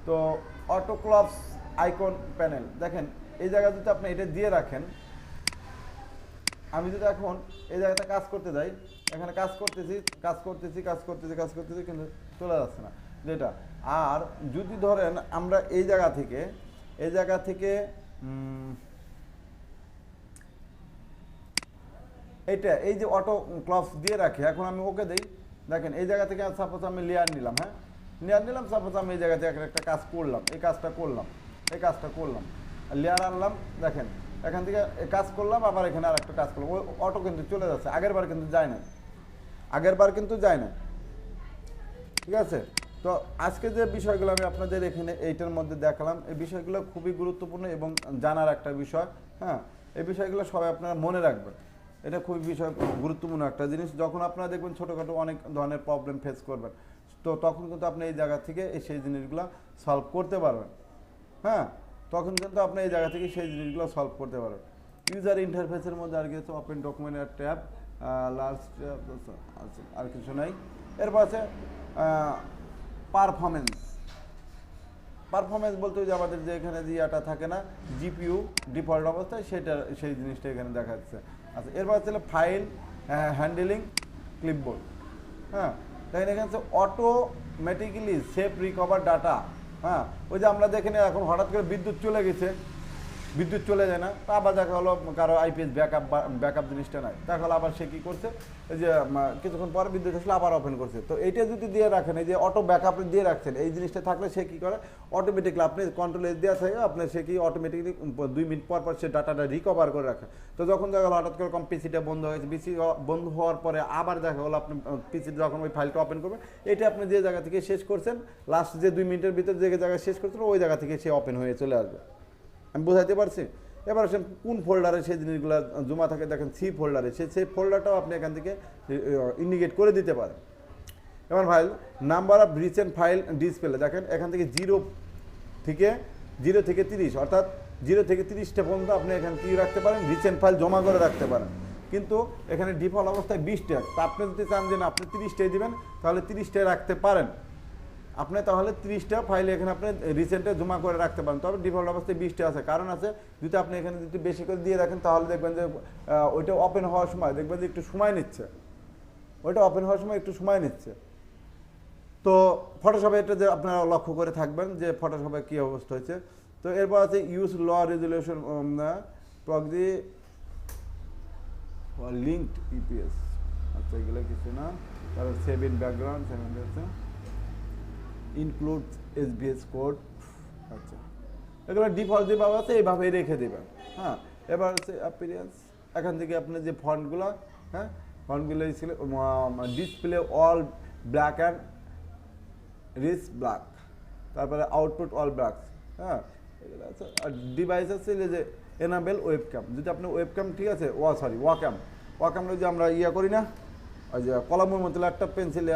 A: তো অটো ক্লপস আইকন প্যানেল, দেখেন এই জায়গা যদি আপনি এটা দিয়ে রাখেন, আমি যদি এখন এই জায়গাটা কাজ করতে যাই, এখানে কাজ করতেছি কিন্তু চলে যাচ্ছে না যেটা। আর যদি ধরেন আমরা এই জায়গা থেকে এটা এই যে অটো ক্লপস দিয়ে রাখি, এখন আমি ওকে দেই। দেখেন এই জায়গা থেকে সাপোজ আমি লেয়ার নিলাম, হ্যাঁ লেয়ার নিলাম, সাপোজ আমি এই জায়গা থেকে একটা কাজ করলাম, এই কাজটা করলাম, লেয়ার আনলাম। দেখেন এখান থেকে কাজ করলাম, আবার এখানে আর একটা কাজ করলাম, ওই অটো কিন্তু চলে যাচ্ছে। আগের বার কিন্তু যায় না, ঠিক আছে? তো আজকে যে বিষয়গুলো আমি আপনাদের এখানে এইটার মধ্যে দেখালাম, এই বিষয়গুলো খুবই গুরুত্বপূর্ণ এবং জানার একটা বিষয়। হ্যাঁ, এই বিষয়গুলো সবাই আপনারা মনে রাখবেন, এটা খুবই গুরুত্বপূর্ণ একটা জিনিস। যখন আপনারা দেখবেন ছোটোখাটো অনেক ধরনের প্রবলেম ফেস করবেন, তো তখন কিন্তু আপনি এই জায়গা থেকে সেই জিনিসগুলো সলভ করতে পারবেন। হ্যাঁ, তখন কিন্তু আপনি এই জায়গা থেকে সেই জিনিসগুলো সলভ করতে পারবেন। ইউজার ইন্টারফেসের মধ্যে আর কিছু ওপেন ডকুমেন্ট ট্যাব, লাস্ট আর কিছু নাই। এরপর আছে পারফরমেন্স বলতে যে আমাদের যে এখানে যে ইয়াটা থাকে না, জিপিইউ ডিফল্ট অবস্থায় সেই জিনিসটা এখানে দেখা যাচ্ছে। আচ্ছা, এরপর হচ্ছে ফাইল হ্যান্ডেলিং ক্লিপবোর্ড। হ্যাঁ, দেখেন এখানে হচ্ছে অটোমেটিক্যালি সেভ রিকভার ডাটা। হ্যাঁ, ওই যে আমরা দেখেন এখন হঠাৎ করে বিদ্যুৎ চলে যায় না, তা আবার দেখা হলো কারো আইপিএস ব্যাকআপ জিনিসটা নাই, দেখা হলো আবার সে কী করছে, এই যে কিছুক্ষণ পর বিদ্যুৎ আসলে আবার ওপেন করছে। তো এইটা যদি দিয়ে রাখেন, এই যে অটো ব্যাকআপ দিয়ে রাখছেন, এই জিনিসটা থাকলে সে কী করে অটোমেটিকলি আপনি কন্ট্রোলে দেওয়া থাকে, আপনার সে কি অটোমেটিকলি 2 মিনিট পর সে ডাটাটা রিকভার করে রাখে। তো যখন দেখা গেলো হঠাৎ করে পিসিটা বন্ধ হয়েছে, পিসি বন্ধ হওয়ার পরে আবার দেখা হলো আপনি পিসিটা যখন ওই ফাইলটা ওপেন করবেন, এটা আপনি যে জায়গা থেকে শেষ করছেন, লাস্ট যে 2 মিনিটের ভিতরে যে জায়গায় শেষ করছেন ওই জায়গা থেকে সে ওপেন হয়ে চলে আসবে। আমি বোঝাতে পারছি? এবার আসেন কোন ফোল্ডারে সেই জিনিসগুলো জমা থাকে, দেখেন সেই ফোল্ডারে সেই ফোল্ডারটাও আপনি এখান থেকে ইন্ডিকেট করে দিতে পারেন। এবার file number of recent file display, দেখেন এখান থেকে 0 থেকে 30, অর্থাৎ 0 থেকে 30টা পর্যন্ত আপনি এখানে কী রাখতে পারেন, রিসেন্ট ফাইল জমা করে রাখতে পারেন। কিন্তু এখানে ডিফল্ট অবস্থায় 20টা, তা আপনি যদি চান যে না আপনি 30টাই দেবেন তাহলে 30টাই রাখতে পারেন। আপনি তাহলে 30টা ফাইল এখানে আপনি রিসেন্টে জমা করে রাখতে পারেন। তবে ডিফল্ট অবস্থায় 20টা আছে, কারণ আছে যদি আপনি এখানে যদি বেশি করে দিয়ে রাখেন তাহলে দেখবেন যে ওইটা ওপেন হওয়ার সময় দেখবেন যে একটু সময় নিচ্ছে। তো ফটোশপে এটা যে আপনারা লক্ষ্য করে থাকবেন যে ফটোশপে কী অবস্থা হয়েছে। তো এরপর আছে ইউজ ল রেজুলেশন প্রক্সি লিঙ্কড ইপিএস। আচ্ছা, এগুলো কিছু না। তারপর সেভ ইন ব্যাকগ্রাউন্ড আছে, ইনক্লুড এসবিএস কোড। আচ্ছা, এগুলো ডিফল্ট যেভাবে আছে এইভাবেই রেখে দেবেন। হ্যাঁ, এবার হচ্ছে অ্যাপিয়ারেন্স, এখান থেকে আপনি যে ফন্টগুলো, হ্যাঁ ফন্টগুলো ছিল display all black and rich black, তারপরে আউটপুট অল ব্ল্যাক। হ্যাঁ, এগুলো আছে। আর ডিভাইস আছে যে এনাবেল ওয়েবক্যাম। যদি আপনি ওয়েবক্যাম, ঠিক আছে, ওয়াক্যাম যদি আমরা করি না, ওই যে কলমের মতো একটা পেন্সিল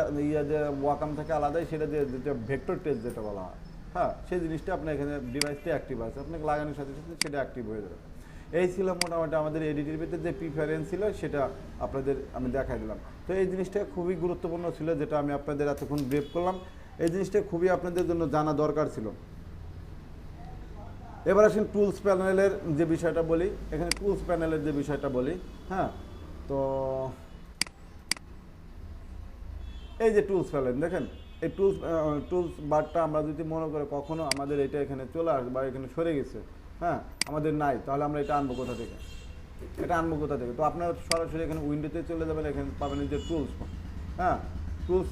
A: যে ওয়াকাম থেকে আলাদাই, সেটা দিয়ে যেটা ভেক্টর টেস্ট যেটা বলা হয়, হ্যাঁ, সেই জিনিসটা আপনার এখানে ডিভাইসটি অ্যাক্টিভ আছে, আপনাকে লাগানোর সাথে সাথে সেটা অ্যাক্টিভ হয়ে যাবে। এই ছিল মোটামুটি আমাদের এডিটির ভিতরে যে প্রিফারেন্স ছিল, সেটা আপনাদের আমি দেখাই দিলাম। তো এই জিনিসটা খুবই গুরুত্বপূর্ণ ছিল, যেটা আমি আপনাদের এতক্ষণ ব্রিফ করলাম। এই জিনিসটা খুবই আপনাদের জন্য জানা দরকার ছিল। এবার আসেন টুলস প্যানেলের যে বিষয়টা বলি, এখানে টুলস প্যানেলের যে বিষয়টা বলি, হ্যাঁ। তো এই যে টুলস প্যানেল দেখেন, এই টুলস বারটা আমরা যদি মনে করে কখনো আমাদের এটা এখানে চলে আসবে বা এখানে সরে গেছে, হ্যাঁ, আমাদের নাই, তাহলে আমরা এটা আনবো কোথা থেকে? তো আপনারা সরাসরি এখানে উইন্ডোতে চলে যাবেন, এখানে পাবেন এই যে টুলস, হ্যাঁ, টুলস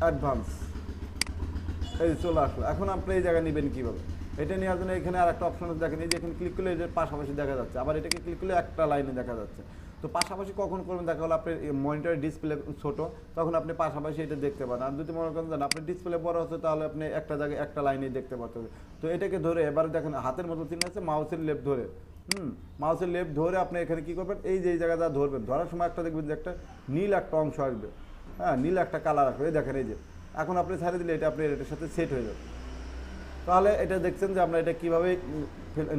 A: অ্যাডভান্স, এই চলে আসলো। এখন আপনি এই জায়গায় নেবেন কীভাবে? এটা নেওয়ার জন্য এখানে আর একটা অপশন দেখেন, এই যে এখানে ক্লিক করলে এদের পাশাপাশি দেখা যাচ্ছে, আবার এটাকে ক্লিক করলে একটা লাইনে দেখা যাচ্ছে। তো পাশাপাশি কখন করবেন? দেখা হলো আপনার মনিটরের ডিসপ্লে ছোট, তখন আপনি পাশাপাশি এটা দেখতে পান। আর যদি মনে করেন আপনার ডিসপ্লে বড় হচ্ছে, তাহলে আপনি একটা জায়গায় একটা লাইনে দেখতে পাচ্ছেন। তো এটাকে ধরে এবার দেখেন হাতের মতো চিহ্ন আছে, মাউসের লেফট ধরে, মাউসের লেফট ধরে আপনি এখানে কী করবেন? এই যে এই জায়গাটা ধরবেন, ধরার সময় একটা দেখবেন যে একটা নীল একটা অংশ আসবে, হ্যাঁ, নীল একটা কালার আসবে, এই দেখেন এই যে। এখন আপনি ছাড়ে দিলে এটা আপনার এটার সাথে সেট হয়ে যাবে। তাহলে এটা দেখছেন যে আমরা এটা কীভাবে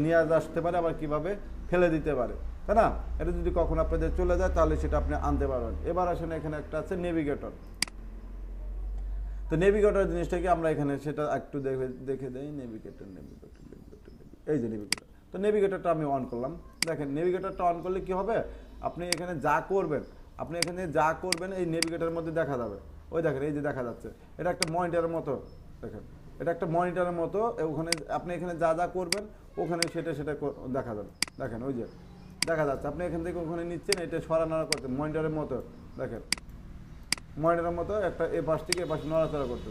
A: নিয়ে আসতে পারে, আবার কীভাবে ফেলে দিতে পারে, তাই না? এটা যদি কখন আপনাদের চলে যায়, তাহলে সেটা আপনি আনতে পারবেন। এবার আসেন এখানে একটা আছে নেভিগেটর। তো নেভিগেটর জিনিসটাকে আমরা এখানে সেটা একটু দেখে দেই। নেভিগেটর, এই যে নেভিগেটর। তো নেভিগেটরটা আমি অন করলাম। দেখেন নেভিগেটরটা অন করলে কি হবে? আপনি এখানে যা করবেন, এই নেভিগেটরের মধ্যে দেখা যাবে। ওই দেখেন এই যে দেখা যাচ্ছে, এটা একটা মনিটরের মতো, দেখেন এটা একটা মনিটরের মতো। ওখানে আপনি এখানে যা যা করবেন, ওখানে সেটা দেখা যাবে। দেখেন ওই যে দেখা যাচ্ছে, আপনি এখান থেকে ওখানে নিচ্ছেন, এটা সরানোড়া করতে মনিটরের মতো, দেখেন মনিটরের মতো একটা এ পাশ থেকে এ পাশে নড়াচড়া করতে।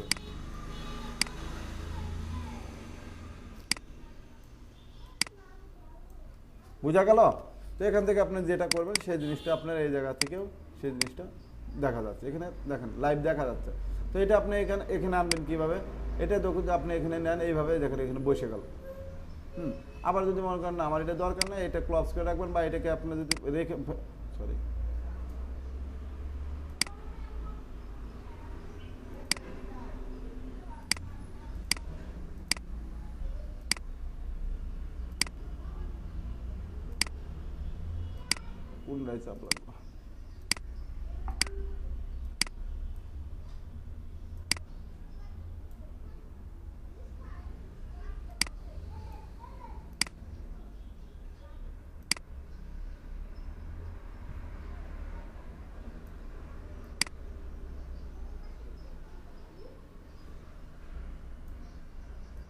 A: বোঝা গেল? তো এখান থেকে আপনি যেটা করবেন, সেই জিনিসটা আপনার এই জায়গা থেকেও সেই জিনিসটা দেখা যাচ্ছে। এখানে দেখেন লাইভ দেখা যাচ্ছে। তো এটা আপনি এখানে আনবেন কীভাবে? এটা দেখুন যে আপনি এখানে নেন, এইভাবে দেখেন এখানে বসে গেল। আবার যদি মনে করেন না আমার এটা দরকার নেই, এটা ক্লোজ করে রাখবেন, বা এটাকে আপনি যদি রেখে, সরি, কোন রাইস আপ লাগবে,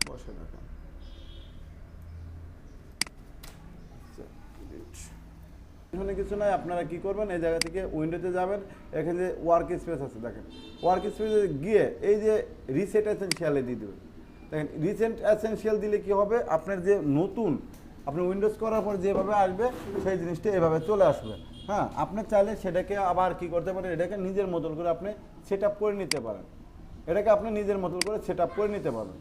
A: বসে রাখেন। এখানে কিছু নাই, আপনারা কি করবেন? এই জায়গা থেকে উইন্ডোতে যাবেন, এখানে যে ওয়ার্ক স্পেস আছে, দেখেন ওয়ার্ক স্পেসে গিয়ে এই যে রিসেট এসেনশিয়ালে দিয়ে দেবেন। দেখেন রিসেট এসেনশিয়াল দিলে কি হবে? আপনার যে নতুন আপনি উইন্ডোজ করার পর যেভাবে আসবে, সেই জিনিসটা এভাবে চলে আসবে। হ্যাঁ, আপনি চাইলে সেটাকে আবার কি করতে পারেন? এটাকে নিজের মতন করে আপনি সেট আপ করে নিতে পারেন।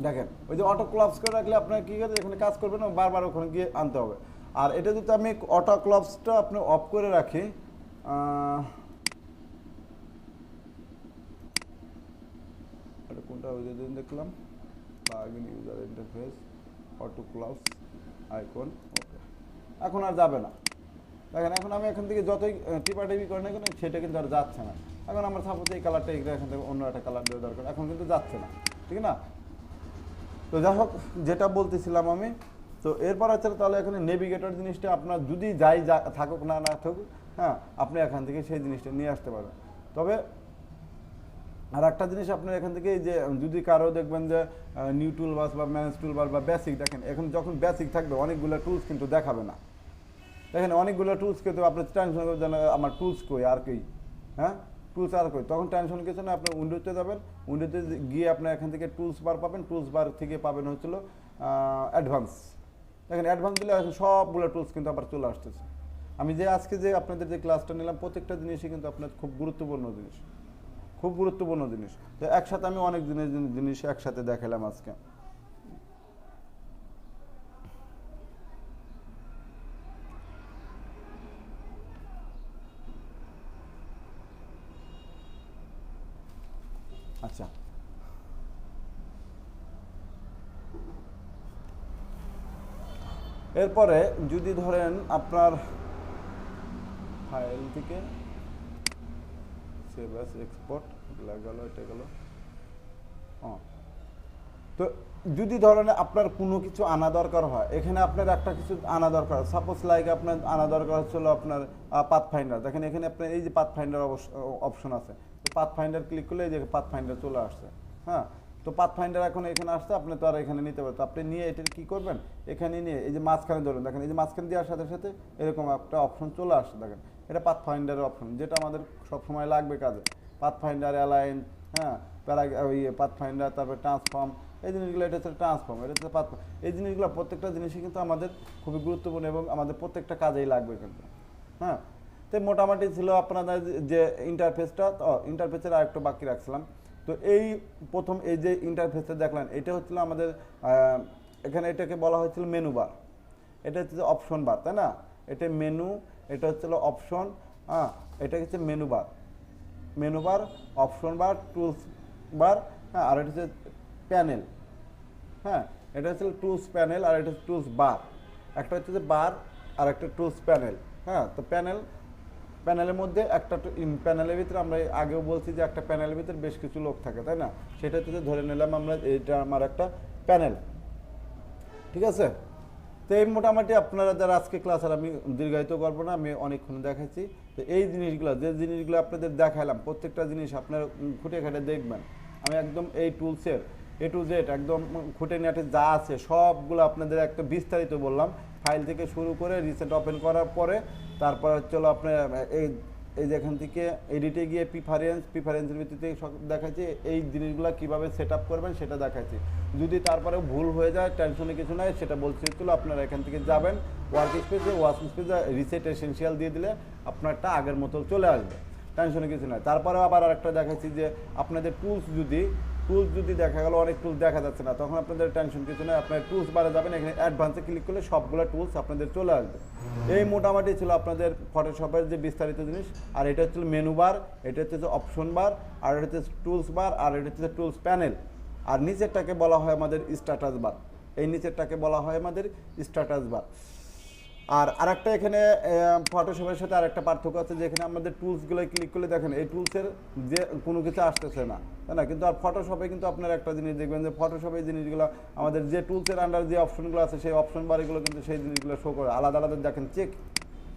A: দেখেন ওই যে অটো ক্লপস করে রাখলে আপনার কী করে এখানে কাজ করবে না, বারবার ওখানে গিয়ে আনতে হবে। আর এটা যদি আমি অটো ক্লপসটা আপনি অফ করে রাখি, এটা কোনটা ওই যে দেখলাম, plugin user interface auto collapse icon, okay, এখন আর যাবে না। দেখেন এখন আমি এখান থেকে যতই টিপাটিপি করে না কেন, সেটা কিন্তু আর যাচ্ছে না। এখন আমার সাপোজ এই কালারটা এখান থেকে অন্য একটা কালার দেওয়া দরকার, এখন কিন্তু যাচ্ছে না, ঠিক না? তো যাই হোক, যেটা বলতেছিলাম আমি, তো এরপর আছে তাহলে এখানে নেভিগেটর জিনিসটা আপনার যদি থাকুক না থাকুক, হ্যাঁ, আপনি এখান থেকে সেই জিনিসটা নিয়ে আসতে পারেন। তবে আর একটা জিনিস আপনার এখান থেকে যে যদি কারো দেখবেন যে নিউ টুলবার বা ম্যানেজ টুলবার বা বেসিক, দেখেন এখন যখন বেসিক থাকবে অনেকগুলো টুলস কিন্তু দেখাবে না। দেখেন অনেকগুলো টুলস কিন্তু আপনার টেনশন করবে, যেন আমার টুলস কই আর কই, হ্যাঁ, টুলস আর কই, তখন টেনশন কিছু না। আপনি উইন্ডোতে যাবেন, উইন্ডোতে গিয়ে আপনার এখান থেকে টুলস বার পাবেন, টুলস বার থেকে পাবেন হচ্ছিল অ্যাডভান্স। দেখেন অ্যাডভান্স দিলে এখন সবগুলো টুলস কিন্তু আবার চলে আসতেছে। আমি যে আজকে যে আপনাদের যে ক্লাসটা নিলাম, প্রত্যেকটা জিনিসই কিন্তু আপনার খুব গুরুত্বপূর্ণ জিনিস। তো একসাথে আমি অনেক জিনিস একসাথে দেখালাম আজকে। আচ্ছা, এরপরে যদি ধরেন আপনার ফাইল থেকে সেভ অ্যাজ এক্সপোর্ট গেল, এটা গেল। তো যদি ধরেন আপনার কোনো কিছু আনা দরকার হয়, এখানে আপনার একটা কিছু আনা দরকার, সাপোজ লাইক আপনার আনা দরকার হচ্ছিল আপনার পাথফাইন্ডার। দেখেন এখানে আপনার এই যে পাথফাইন্ডার অপশন আছে, পাথফাইন্ডার ক্লিক করলে এই যে পাথফাইন্ডার চলে আসছে। হ্যাঁ, তো পাথফাইন্ডার এখন এখানে আসছে, আপনি তো আর এখানে নিতে পারেন। তো আপনি নিয়ে এটা কি করবেন, এখানে নিয়ে এই যে মাঝখানে ধরুন, দেখেন এই যে মাঝখানে দেওয়ার সাথে সাথে এরকম একটা অপশন চলে আসছে। দেখেন এটা পাথফাইন্ডারের অপশন, যেটা আমাদের সবসময় লাগবে কাজে। পাথফাইন্ডার, অ্যালাইন, হ্যাঁ, পাথফাইন্ডার, তারপরে ট্রান্সফর্ম, এই জিনিসগুলো, এটা হচ্ছে ট্রান্সফর্ম, এটা হচ্ছে পাথফাইন্ডার। এই জিনিসগুলো প্রত্যেকটা জিনিসই কিন্তু আমাদের খুবই গুরুত্বপূর্ণ এবং আমাদের প্রত্যেকটা কাজেই লাগবে কিন্তু। হ্যাঁ, তো মোটামুটি ছিল আপনাদের যে ইন্টারফেসটা। ইন্টারফেসের আরেকটু বাকি রাখছিলাম। তো এই প্রথম এই যে ইন্টারফেসটা দেখলেন, এটা হচ্ছিল আমাদের এখানে এটাকে বলা হয়েছিল মেনু বার, এটা হচ্ছে অপশন বার, তাই না? এটা মেনু, এটা হচ্ছিল অপশন, হ্যাঁ, এটা হচ্ছে menu bar, menu bar, option বার, টুলস বার, হ্যাঁ, আর এটা হচ্ছে প্যানেল। হ্যাঁ, এটা হচ্ছে টুলস প্যানেল, আর এটা হচ্ছে টুলস বার। একটা হচ্ছে যে বার, আর একটা টুলস প্যানেল। হ্যাঁ, তো প্যানেলের মধ্যে একটা প্যানেলের ভিতরে আমরা আগেও বলছি যে একটা প্যানেলের ভিতরে বেশ কিছু লোক থাকে, তাই না? সেটা হচ্ছে ধরে নিলাম আমরা এটা আমার একটা প্যানেল, ঠিক আছে? তো এই মোটামুটি আপনারা যারা আজকে ক্লাস, আর আমি দীর্ঘায়িত করবো না, আমি অনেকক্ষণ দেখাচ্ছি। তো এই জিনিসগুলো, যে জিনিসগুলো আপনাদের দেখালাম, প্রত্যেকটা জিনিস আপনারা খুঁটে খাটে দেখবেন। আমি একদম এই টুলসের A to Z একদম খুঁটে নেটে যা আছে সবগুলো আপনাদের একটা বিস্তারিত বললাম, ফাইল থেকে শুরু করে রিসেন্ট ওপেন করার পরে, তারপর চলো আপনার এই যে এখান থেকে এডিটে গিয়ে প্রিফারেন্সের ভিত্তিতে সব দেখাচ্ছি, এই জিনিসগুলো কীভাবে সেট আপ করবেন সেটা দেখাচ্ছি। যদি তারপরে ভুল হয়ে যায়, টেনশনে কিছু নাই, সেটা বলছি চলো আপনারা এখান থেকে যাবেন ওয়ার্ক স্পেসে রিসেট এসেনশিয়াল দিয়ে দিলে আপনারটা আগের মতো চলে আসবে, টেনশনে কিছু নাই। তারপরে আবার আরেকটা দেখাচ্ছি যে আপনাদের টুলস যদি দেখা গেল অনেক টুলস দেখা যাচ্ছে না, তখন আপনাদের টেনশন কিছু নয়, আপনার টুলস বারে যাবেন, এখানে অ্যাডভান্সে ক্লিক করলে সবগুলো টুলস আপনাদের চলে আসবে। এই মোটামুটি ছিল আপনাদের ফটোশপের যে বিস্তারিত জিনিস। আর এটা হচ্ছে মেনু বার, এটা হচ্ছে অপশন বার, আর এটা হচ্ছে টুলস বার, আর এটা হচ্ছে টুলস প্যানেল। আর নিচেরটাকে বলা হয় আমাদের স্ট্যাটাস বার, এই নিচেরটাকে বলা হয় আমাদের স্ট্যাটাস বার। আর আরেকটা এখানে ফটোশপের সাথে আরেকটা পার্থক্য আছে, যেখানে আমাদের টুলসগুলো ক্লিক করলে দেখেন এই টুলসের যে কোনো কিছু আসতেছে না, তাই না? কিন্তু আর ফটোশপে কিন্তু আপনারা একটা জিনিস দেখবেন যে ফটোশপে এই জিনিসগুলো আমাদের যে টুলসের আন্ডার যে অপশনগুলো আছে, সেই অপশন বারগুলো কিন্তু সেই জিনিসগুলো শো করে আলাদা আলাদা, দেখেন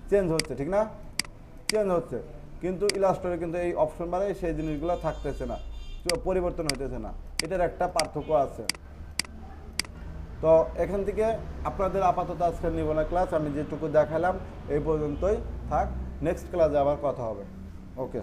A: চেঞ্জ হচ্ছে, ঠিক না? চেঞ্জ হচ্ছে, কিন্তু ইলাস্ট্রেটরে কিন্তু এই অপশন বারে সেই জিনিসগুলো থাকতেছে না, পরিবর্তন হইতেছে না। এটার একটা পার্থক্য আছে। তো এখান থেকে আপনাদের আপাতত আজকে নিব না ক্লাস, আমি যেটুকু দেখালাম এই পর্যন্তই থাক। নেক্সট ক্লাসে আবার কথা হবে। ওকে।